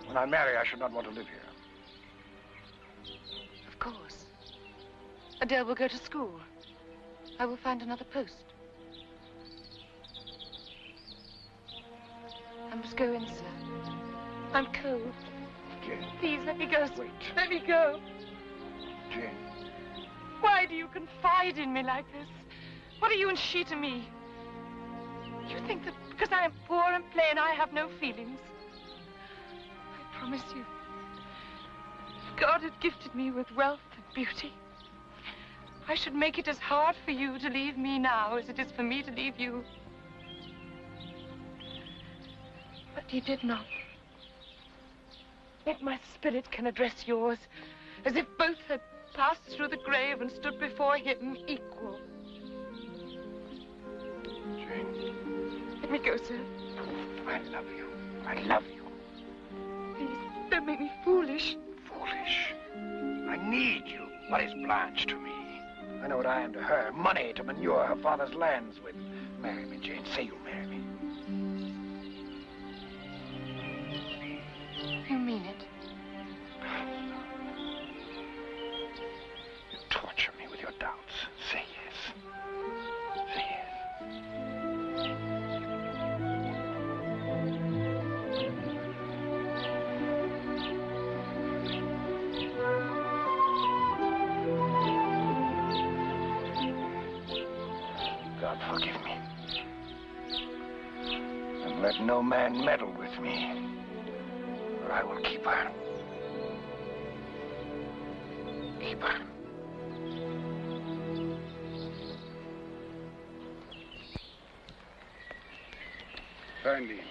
When I marry, I should not want to live here. Of course. Adele will go to school. I will find another post. I must go in, sir. I'm cold. Jane. Please, let me go, sir. Wait. Let me go. Jane. Why do you confide in me like this? What are you and she to me? You think that because I am poor and plain, I have no feelings? I promise you, if God had gifted me with wealth and beauty, I should make it as hard for you to leave me now as it is for me to leave you. But he did not. Yet my spirit can address yours as if both had passed through the grave and stood before him equal. Jane. Let me go, sir. I love you. I love you. Please, don't make me foolish. Foolish. I need you. What is Blanche to me? I know what I am to her. Money to manure her father's lands with. Marry me, Jane. Say you'll marry me. You mean it? You torture me with your doubts. Say yes. Say yes. God forgive me. And let no man meddle with me, or I will keep her. Keep her. Ferndean,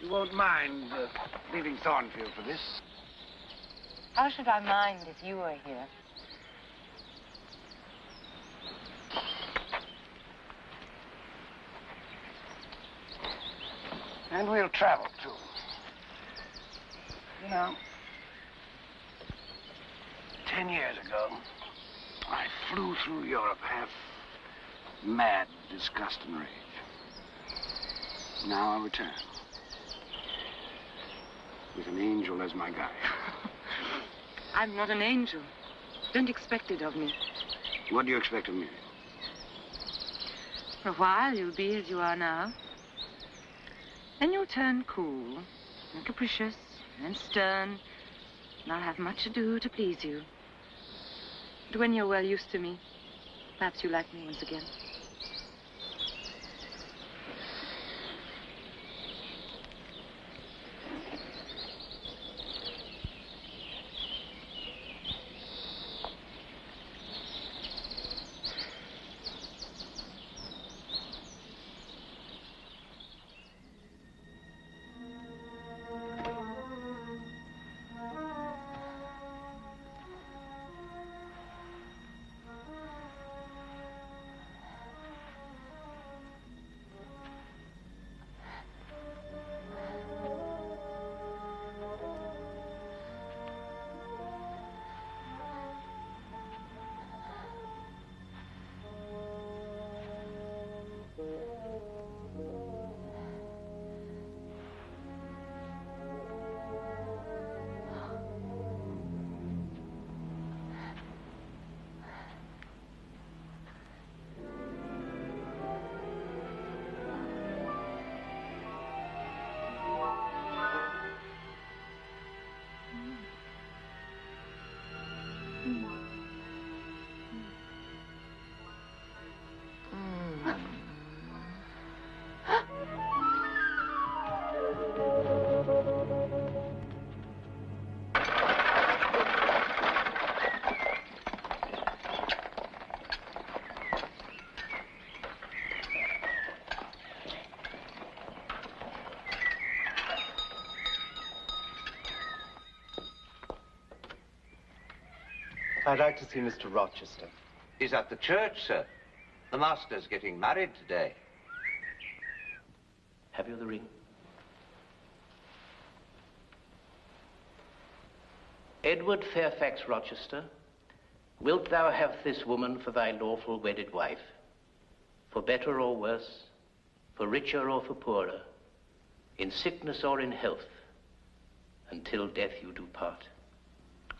you won't mind leaving Thornfield for this? How should I mind if you were here? And we'll travel, too. You know, 10 years ago, I flew through Europe half mad, disgust, and rage. Now I return. With an angel as my guide. I'm not an angel. Don't expect it of me. What do you expect of me? For a while, you'll be as you are now. Then you'll turn cool and capricious and stern, and I'll have much ado to please you. But when you're well used to me, perhaps you'll like me once again. I'd like to see Mr. Rochester. He's at the church, sir. The master's getting married today. Have you the ring? Edward Fairfax Rochester, wilt thou have this woman for thy lawful wedded wife, for better or worse, for richer or for poorer, in sickness or in health, until death you do part?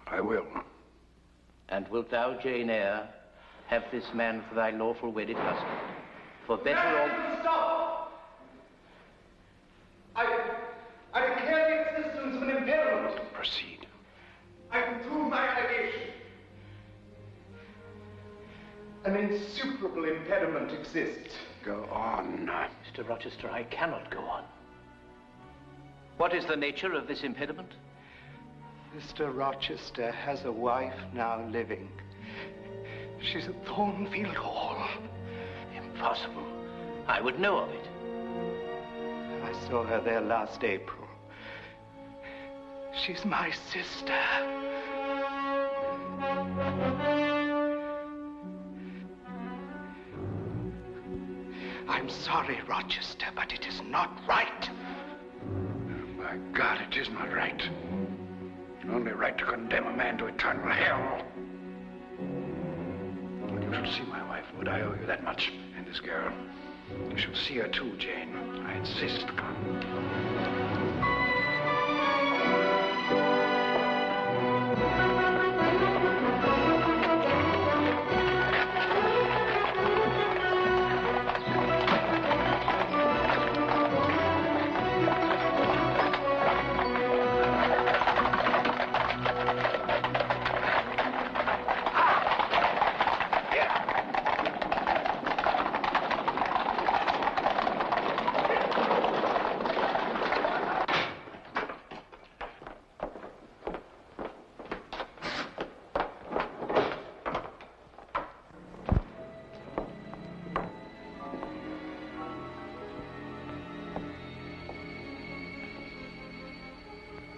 I will. And wilt thou, Jane Eyre, have this man for thy lawful wedded husband, for better or... Stop! I declare the existence of an impediment. Proceed. I prove my allegation. An insuperable impediment exists. Go on. Mr. Rochester, I cannot go on. What is the nature of this impediment? Mr. Rochester has a wife now living. She's at Thornfield Hall. Impossible. I would know of it. I saw her there last April. She's my sister. I'm sorry, Rochester, but it is not right. My God, it is not right. Only right to condemn a man to eternal hell. Well, you should see my wife. Would I owe you that much? And this girl. You should see her too, Jane. I insist. Come.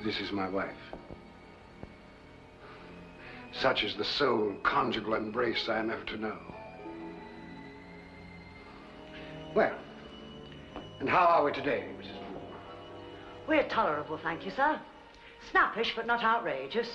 This is my wife. Such is the sole conjugal embrace I am ever to know. Well, and how are we today, Mrs. Moore? We're tolerable, thank you, sir. Snappish, but not outrageous.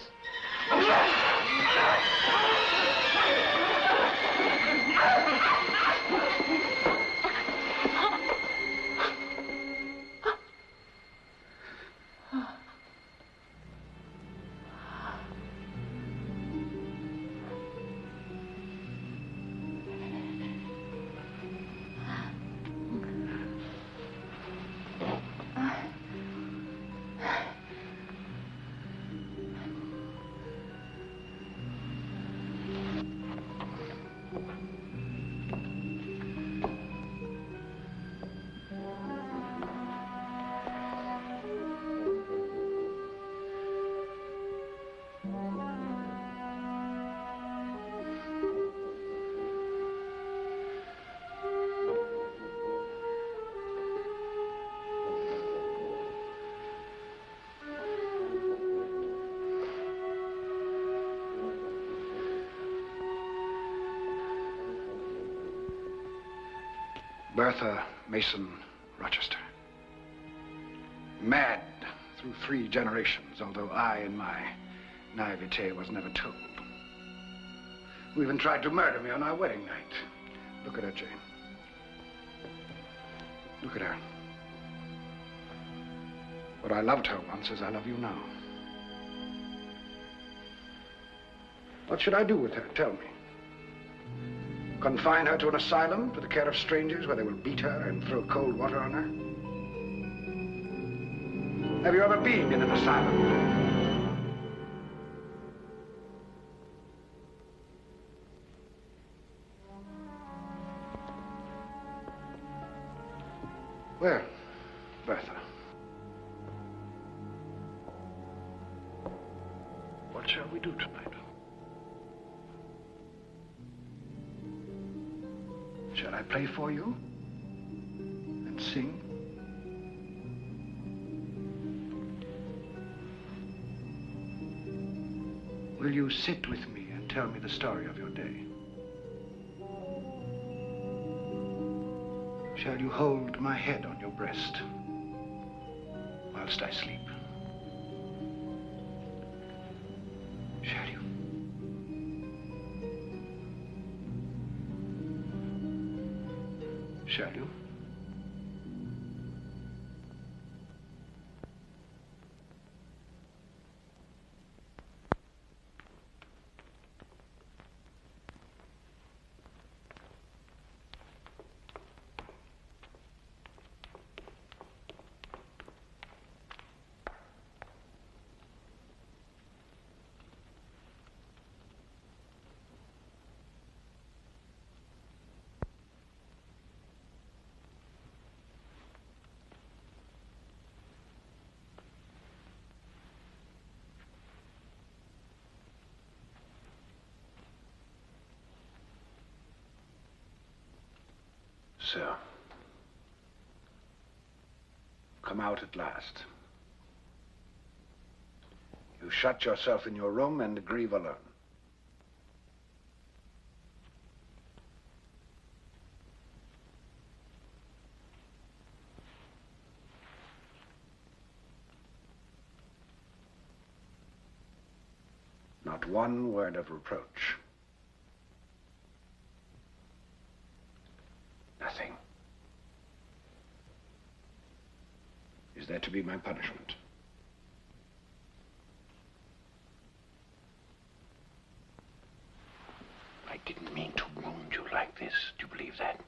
Bertha Mason Rochester. Mad through 3 generations, although I, in my naivete, was never told. Who even tried to murder me on our wedding night. Look at her, Jane. Look at her. But I loved her once as I love you now. What should I do with her? Tell me. Confine her to an asylum to the care of strangers where they will beat her and throw cold water on her? Have you ever been in an asylum? Well, Bertha, what shall we do tonight? Shall I play for you and sing? Will you sit with me and tell me the story of your day? Shall you hold my head on your breast whilst I sleep? Shall you? Shall you? So, come out at last. You shut yourself in your room and grieve alone. Not one word of reproach. Nothing. Is that to be my punishment? I didn't mean to wound you like this. Do you believe that?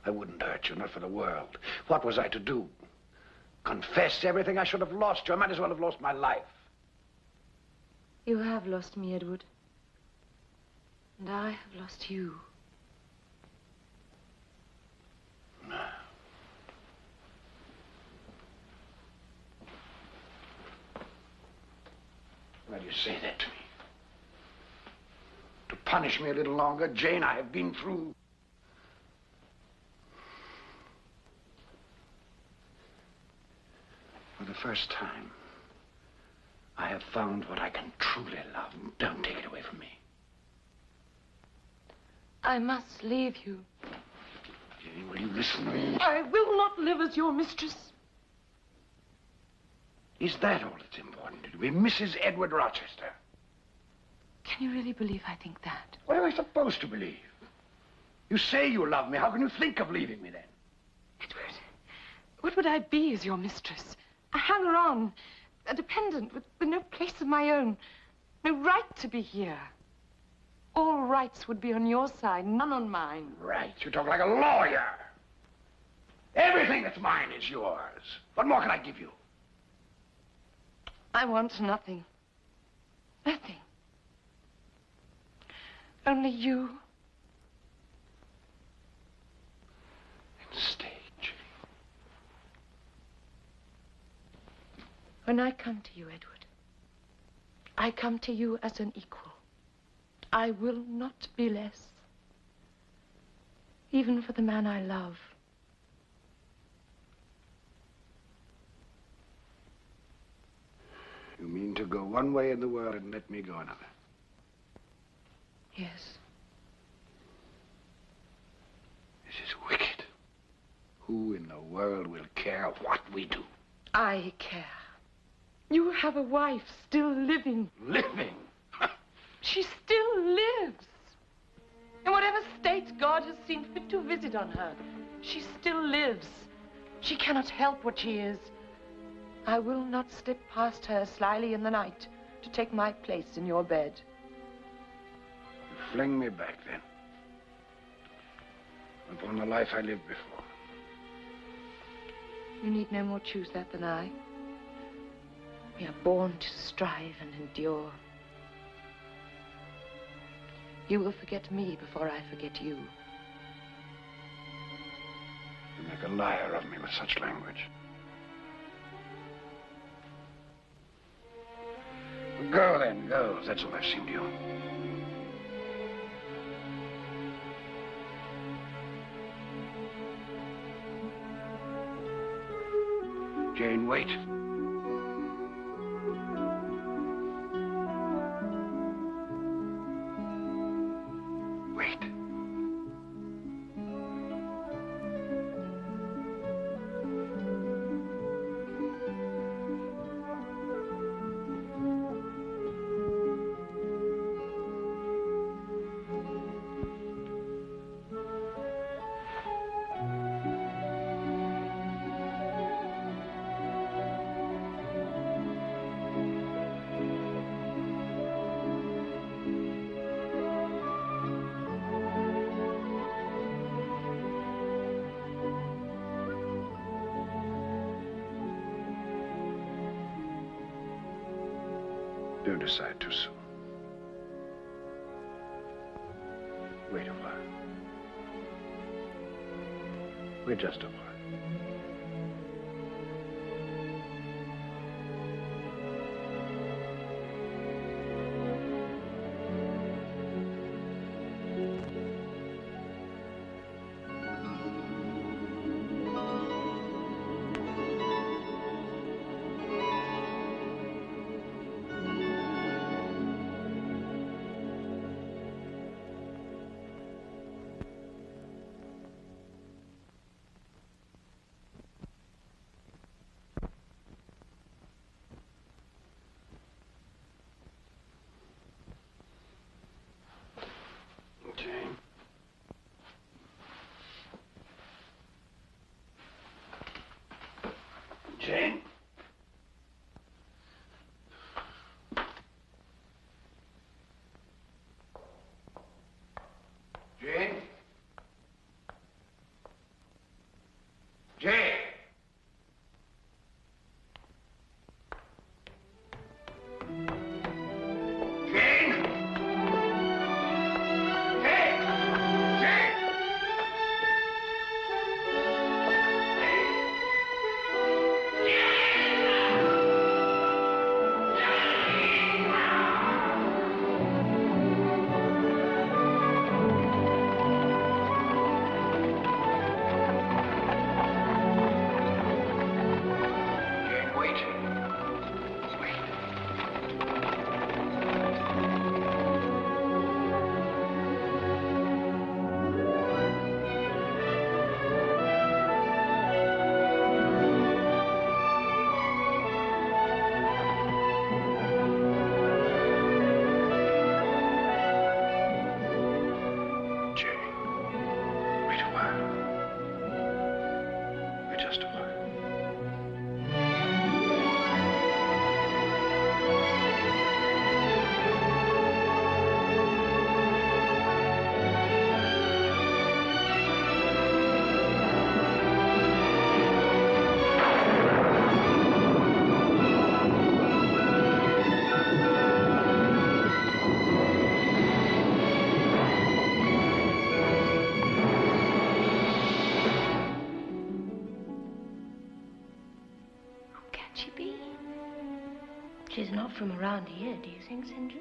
I wouldn't hurt you, not for the world. What was I to do? Confess everything? I should have lost you. I might as well have lost my life. You have lost me, Edward. And I have lost you. Why do you say that to me? To punish me a little longer? Jane, I have been through. For the first time, I have found what I can truly love. Don't take it away from me. I must leave you. Jane, will you listen to me? I will not live as your mistress. Is that all that's important to you? Be Mrs. Edward Rochester? Can you really believe I think that? What am I supposed to believe? You say you love me. How can you think of leaving me then? Edward, what would I be as your mistress? A hanger-on, a dependent with no place of my own, no right to be here. All rights would be on your side, none on mine. Right. You talk like a lawyer. Everything that's mine is yours. What more can I give you? I want nothing. Nothing. Only you. And stay, Jane. When I come to you, Edward, I come to you as an equal. I will not be less. Even for the man I love. You mean to go one way in the world and let me go another? Yes. This is wicked. Who in the world will care what we do? I care. You have a wife still living. Living? She still lives. In whatever state God has seen fit to visit on her, she still lives. She cannot help what she is. I will not slip past her slyly in the night to take my place in your bed. You fling me back, then, upon the life I lived before. You need no more choose that than I. We are born to strive and endure. You will forget me before I forget you. You make a liar of me with such language. Go, then, go. That's all I've seen to you. Jane, wait. Don't decide too soon. Wait a while. Wait just a while. Jane. Jane? Jane? Jane? She's not from around here, do you think, St. John?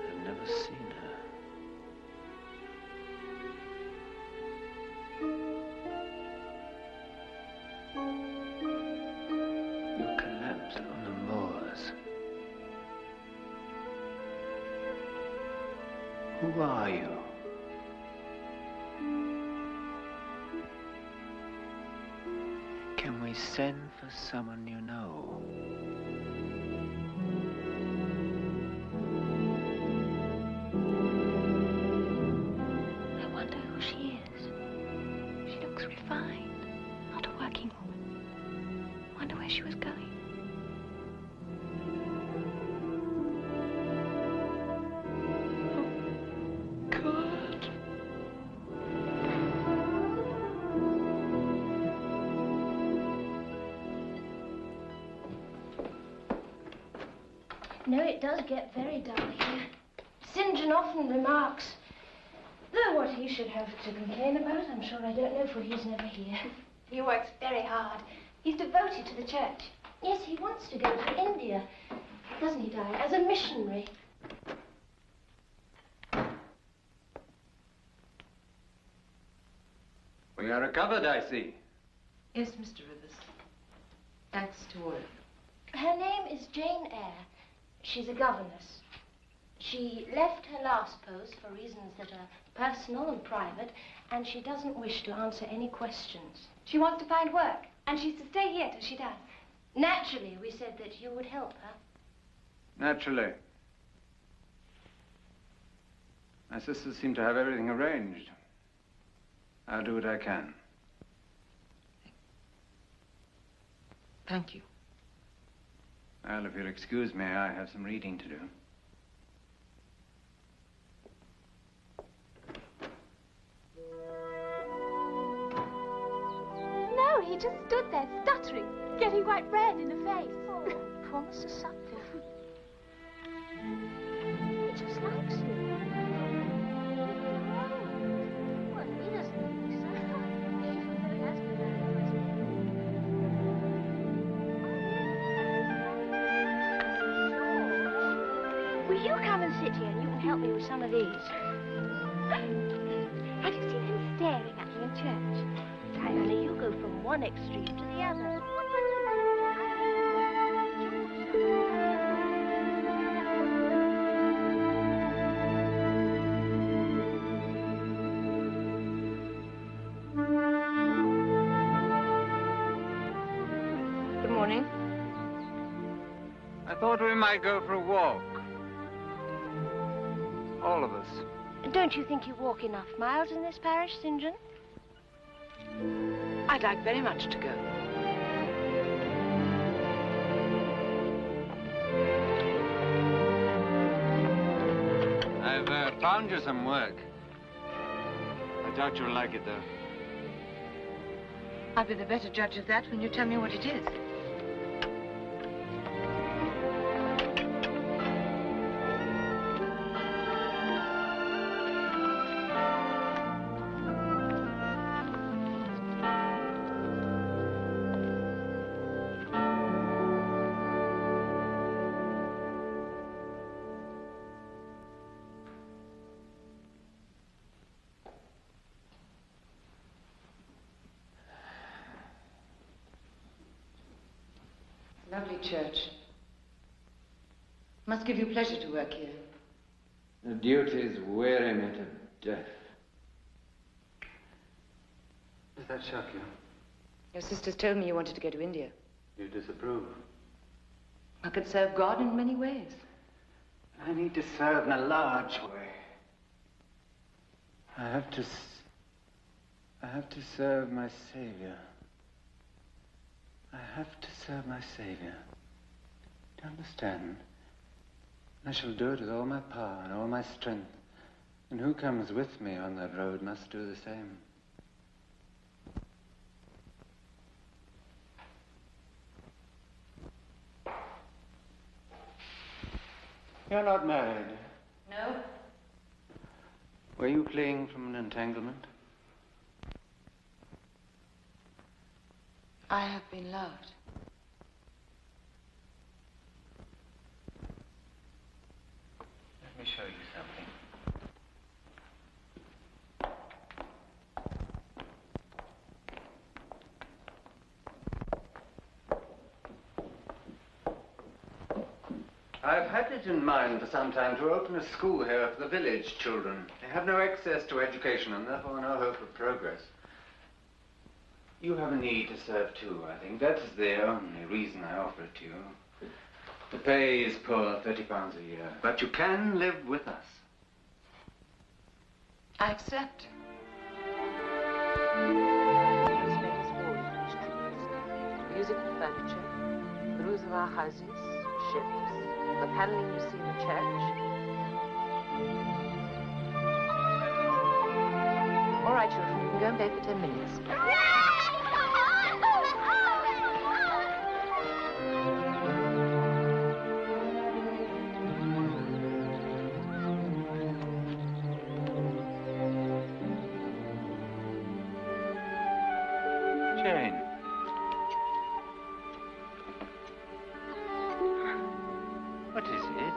I've never seen her. You collapsed on the moors. Who are you? Can we send for someone you know? I wonder who she is. She looks refined, not a working woman. Wonder where she was going. No, it does get very dull here. St. John often remarks, though what he should have to complain about, I'm sure I don't know, for he's never here. He works very hard. He's devoted to the church. Yes, he wants to go to India, doesn't he, Di, as a missionary. We are recovered, I see. Yes, Mr. Rivers. Thanks to all of you. Her name is Jane Eyre. She's a governess. She left her last post for reasons that are personal and private, and she doesn't wish to answer any questions. She wants to find work, and she's to stay here till she does. Naturally, we said that you would help her. Naturally. My sisters seem to have everything arranged. I'll do what I can. Thank you. Well, if you'll excuse me, I have some reading to do. No, he just stood there stuttering, getting quite red in the face. before, Mr. Sutcliffe. He just likes you. Well, he doesn't think so. He has been very nice. Will you come and sit here and you can help me with some of these? Have you seen him staring at you in church? Diana, you go from one extreme to the other. Good morning. I thought we might go for a walk. All of us. Don't you think you walk enough miles in this parish, St. John? I'd like very much to go. I've found you some work. I doubt you'll like it, though. I'll be the better judge of that when you tell me what it is. Lovely church. Must give you pleasure to work here. The duties weary me to death. Does that shock you? Your sisters told me you wanted to go to India. You disapprove? I could serve God in many ways. I need to serve in a large way. I have to serve my Savior. I have to serve my Savior. Do you understand? I shall do it with all my power and all my strength. And who comes with me on that road must do the same. You're not married. No. Were you fleeing from an entanglement? I have been loved. Let me show you something. I've had it in mind for some time to open a school here for the village children. They have no access to education and therefore no hope of progress. You have a need to serve too, I think. That's the only reason I offer it to you. The pay is poor, £30 a year. But you can live with us. I accept. Music and furniture, the roofs of our houses, ships, the paneling you see in the church. All right, children, you can go and bed for 10 minutes. Jane. What is it?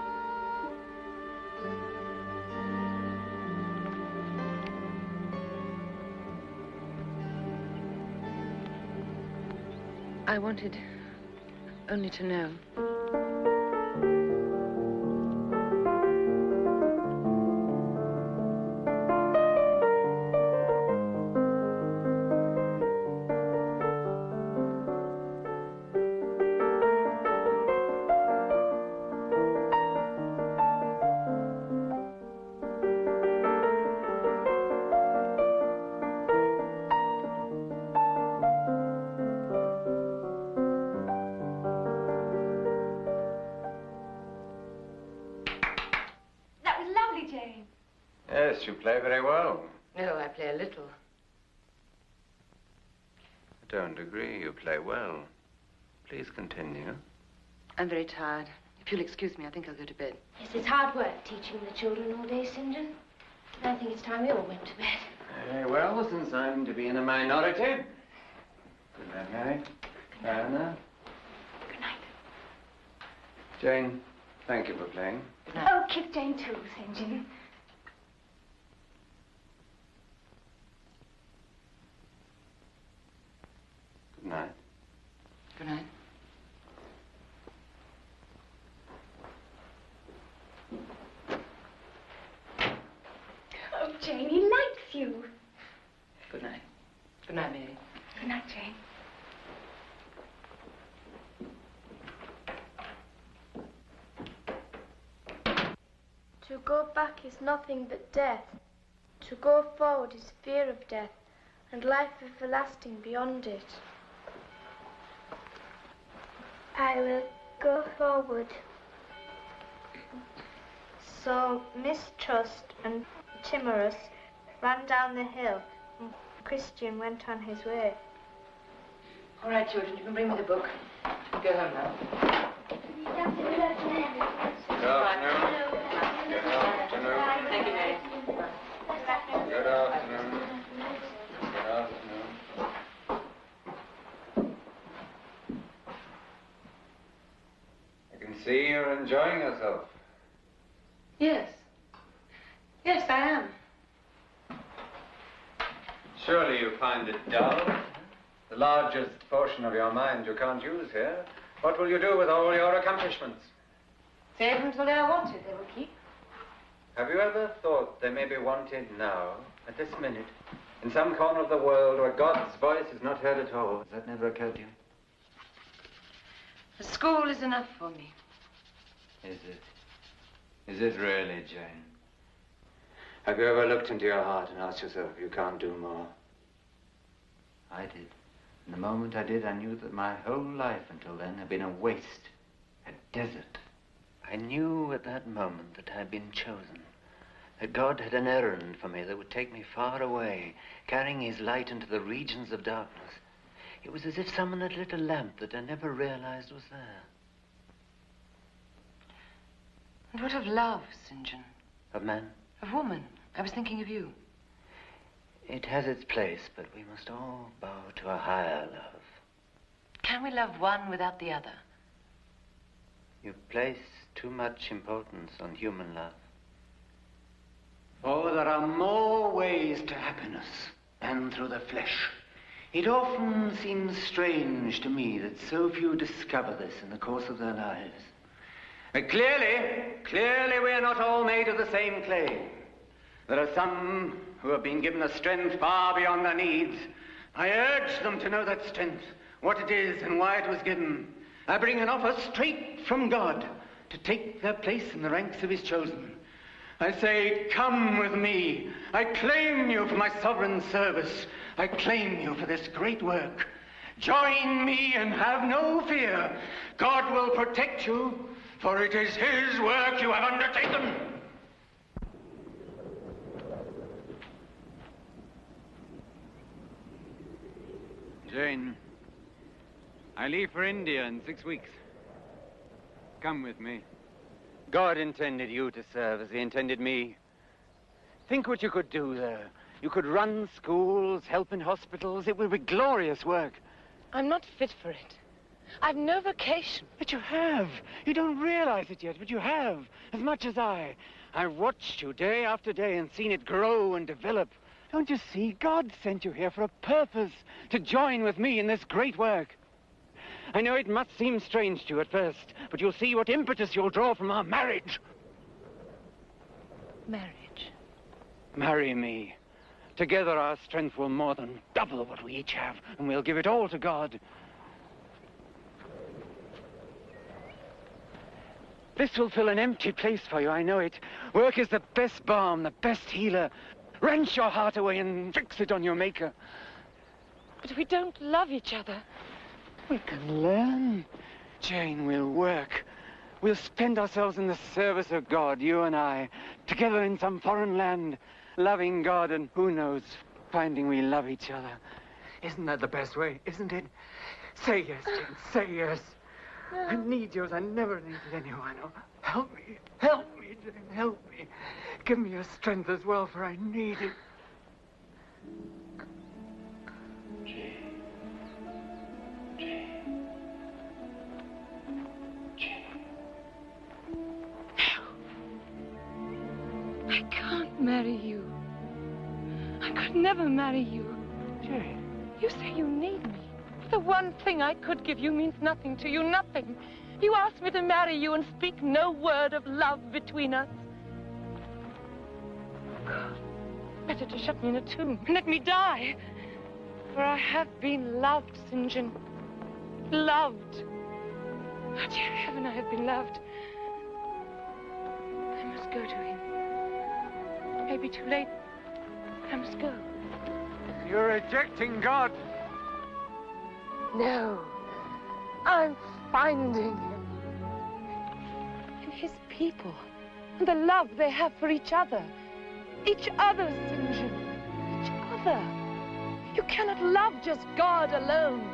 I wanted only to know. Yes, you play very well. No, I play a little. I don't agree. You play well. Please continue. I'm very tired. If you'll excuse me, I think I'll go to bed. Yes, it's hard work teaching the children all day, St. John. I think it's time we all went to bed. Very well, since I'm to be in a minority. Good night, Mary. Anna. Good night. Jane, thank you for playing. Oh, kiss Jane too, St. John. Good night. Good night. Oh, Jane, he likes you. Good night. Good night, Mary. Good night, Jane. To go back is nothing but death. To go forward is fear of death, and life everlasting beyond it. I will go forward. So Mistrust and Timorous ran down the hill, and Christian went on his way. All right, children, you can bring me the book. Go home now. Good afternoon. Good afternoon. Thank you, Mary. Good afternoon. Good afternoon. I can see you're enjoying yourself. Yes. Yes, I am. Surely you find it dull? The largest portion of your mind you can't use here. What will you do with all your accomplishments? Save them till they are wanted. They will keep. Have you ever thought they may be wanted now, at this minute, in some corner of the world where God's voice is not heard at all? Has that never occurred to you? The school is enough for me. Is it? Is it really, Jane? Have you ever looked into your heart and asked yourself if you can't do more? I did. And the moment I did, I knew that my whole life until then had been a waste, a desert. I knew at that moment that I had been chosen, that God had an errand for me that would take me far away, carrying his light into the regions of darkness. It was as if someone had lit a lamp that I never realized was there. And what of love, St. John? Of man? Of woman. I was thinking of you. It has its place, but we must all bow to a higher love. Can we love one without the other? You place too much importance on human love. Oh, there are more ways to happiness than through the flesh. It often seems strange to me that so few discover this in the course of their lives. Clearly we are not all made of the same clay. There are some who have been given a strength far beyond their needs. I urge them to know that strength, what it is and why it was given. I bring an offer straight from God to take their place in the ranks of his chosen. I say, come with me. I claim you for my sovereign service. I claim you for this great work. Join me and have no fear. God will protect you, for it is his work you have undertaken. Jane, I leave for India in 6 weeks. Come with me. God intended you to serve as he intended me. Think what you could do there. You could run schools, help in hospitals. It will be glorious work. I'm not fit for it. I've no vocation. But you have. You don't realize it yet, but you have. As much as I. I've watched you day after day and seen it grow and develop. Don't you see? God sent you here for a purpose, to join with me in this great work. I know it must seem strange to you at first, but you'll see what impetus you'll draw from our marriage. Marriage? Marry me. Together our strength will more than double what we each have, and we'll give it all to God. This will fill an empty place for you, I know it. Work is the best balm, the best healer. Wrench your heart away and fix it on your maker. But we don't love each other. We can learn. Jane, we'll work. We'll spend ourselves in the service of God, you and I, together in some foreign land, loving God and, who knows, finding we love each other. Isn't that the best way, isn't it? Say yes, Jane, say yes. I need you as I never needed anyone. Oh, help me, Jane, help me. Give me your strength as well, for I need it. I can't marry you. I could never marry you. Jane. You say you need me. The one thing I could give you means nothing to you, nothing. You asked me to marry you and speak no word of love between us. God, better to shut me in a tomb and let me die. For I have been loved, St. John. Loved. Oh, dear heaven, I have been loved. I must go to him. It may be too late. I must go. You're rejecting God. No. I'm finding him. And his people. And the love they have for each other. Each other, St. John. Each other. You cannot love just God alone.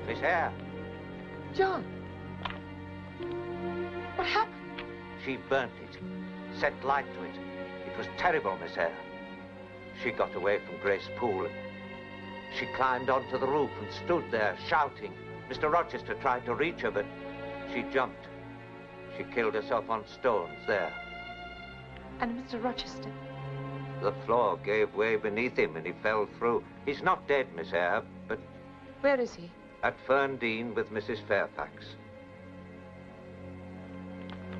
Miss Hare. John. What happened? She burnt it. Set light to it. It was terrible, Miss Hare. She got away from Grace Poole. She climbed onto the roof and stood there shouting. Mr. Rochester tried to reach her, but she jumped. She killed herself on stones there. And Mr. Rochester? The floor gave way beneath him and he fell through. He's not dead, Miss Hare, but... Where is he? At Ferndean with Mrs. Fairfax.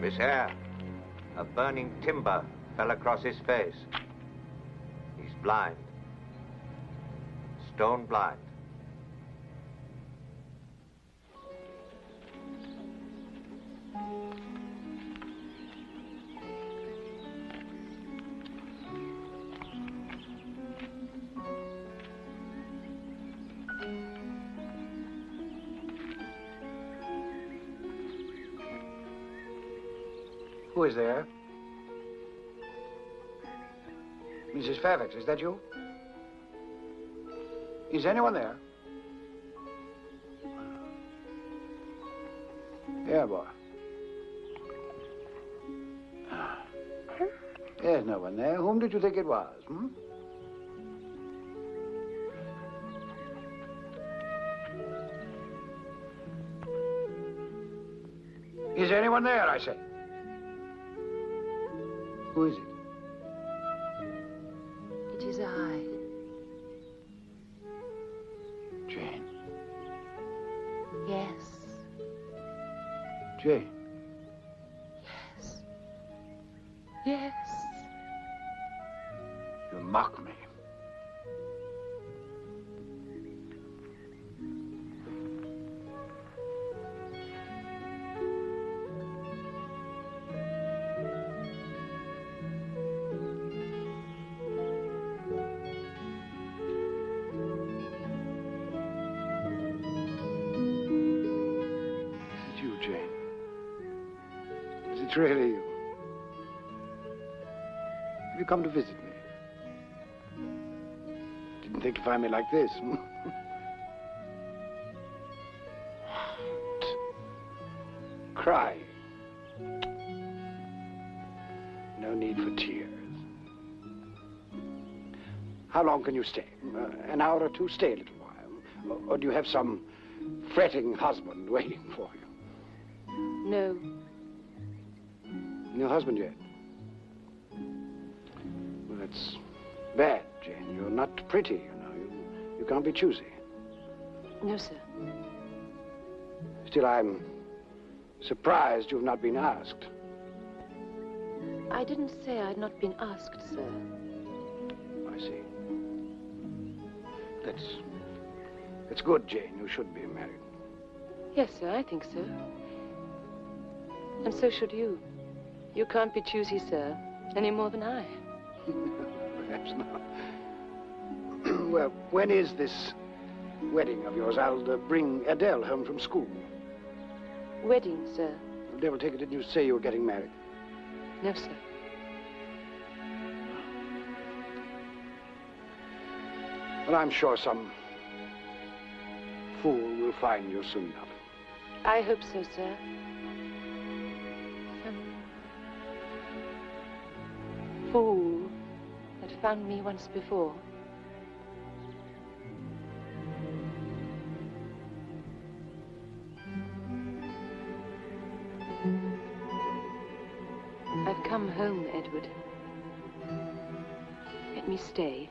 Miss Hare, a burning timber fell across his face. He's blind. Stone blind. Who is there? Mrs. Fairfax, is that you? Is anyone there? Yeah, boy. There's no one there. Whom did you think it was, hmm? Is anyone there, I say? Who is it? It is I. Jane. Yes. Jane. Yes. Yes. You mock me. It's really you. Have you come to visit me? Didn't think to find me like this. Crying. No for tears. How long can you stay? An hour or two? Stay a little while. Or do you have some fretting husband waiting for you? No. No husband yet? Well, that's bad, Jane. You're not pretty, you know. You can't be choosy. No, sir. Still, I'm surprised you've not been asked. I didn't say I'd not been asked, sir. I see. That's good, Jane. You should be married. Yes, sir, I think so. And so should you. You can't be choosy, sir, any more than I. Perhaps not. Well, when is this wedding of yours? I'll bring Adele home from school. Wedding, sir? The devil take it, didn't you say you were getting married? No, sir. Well, I'm sure some fool will find you soon enough. I hope so, sir. Some fool that found me once before. I've come home, Edward. Let me stay.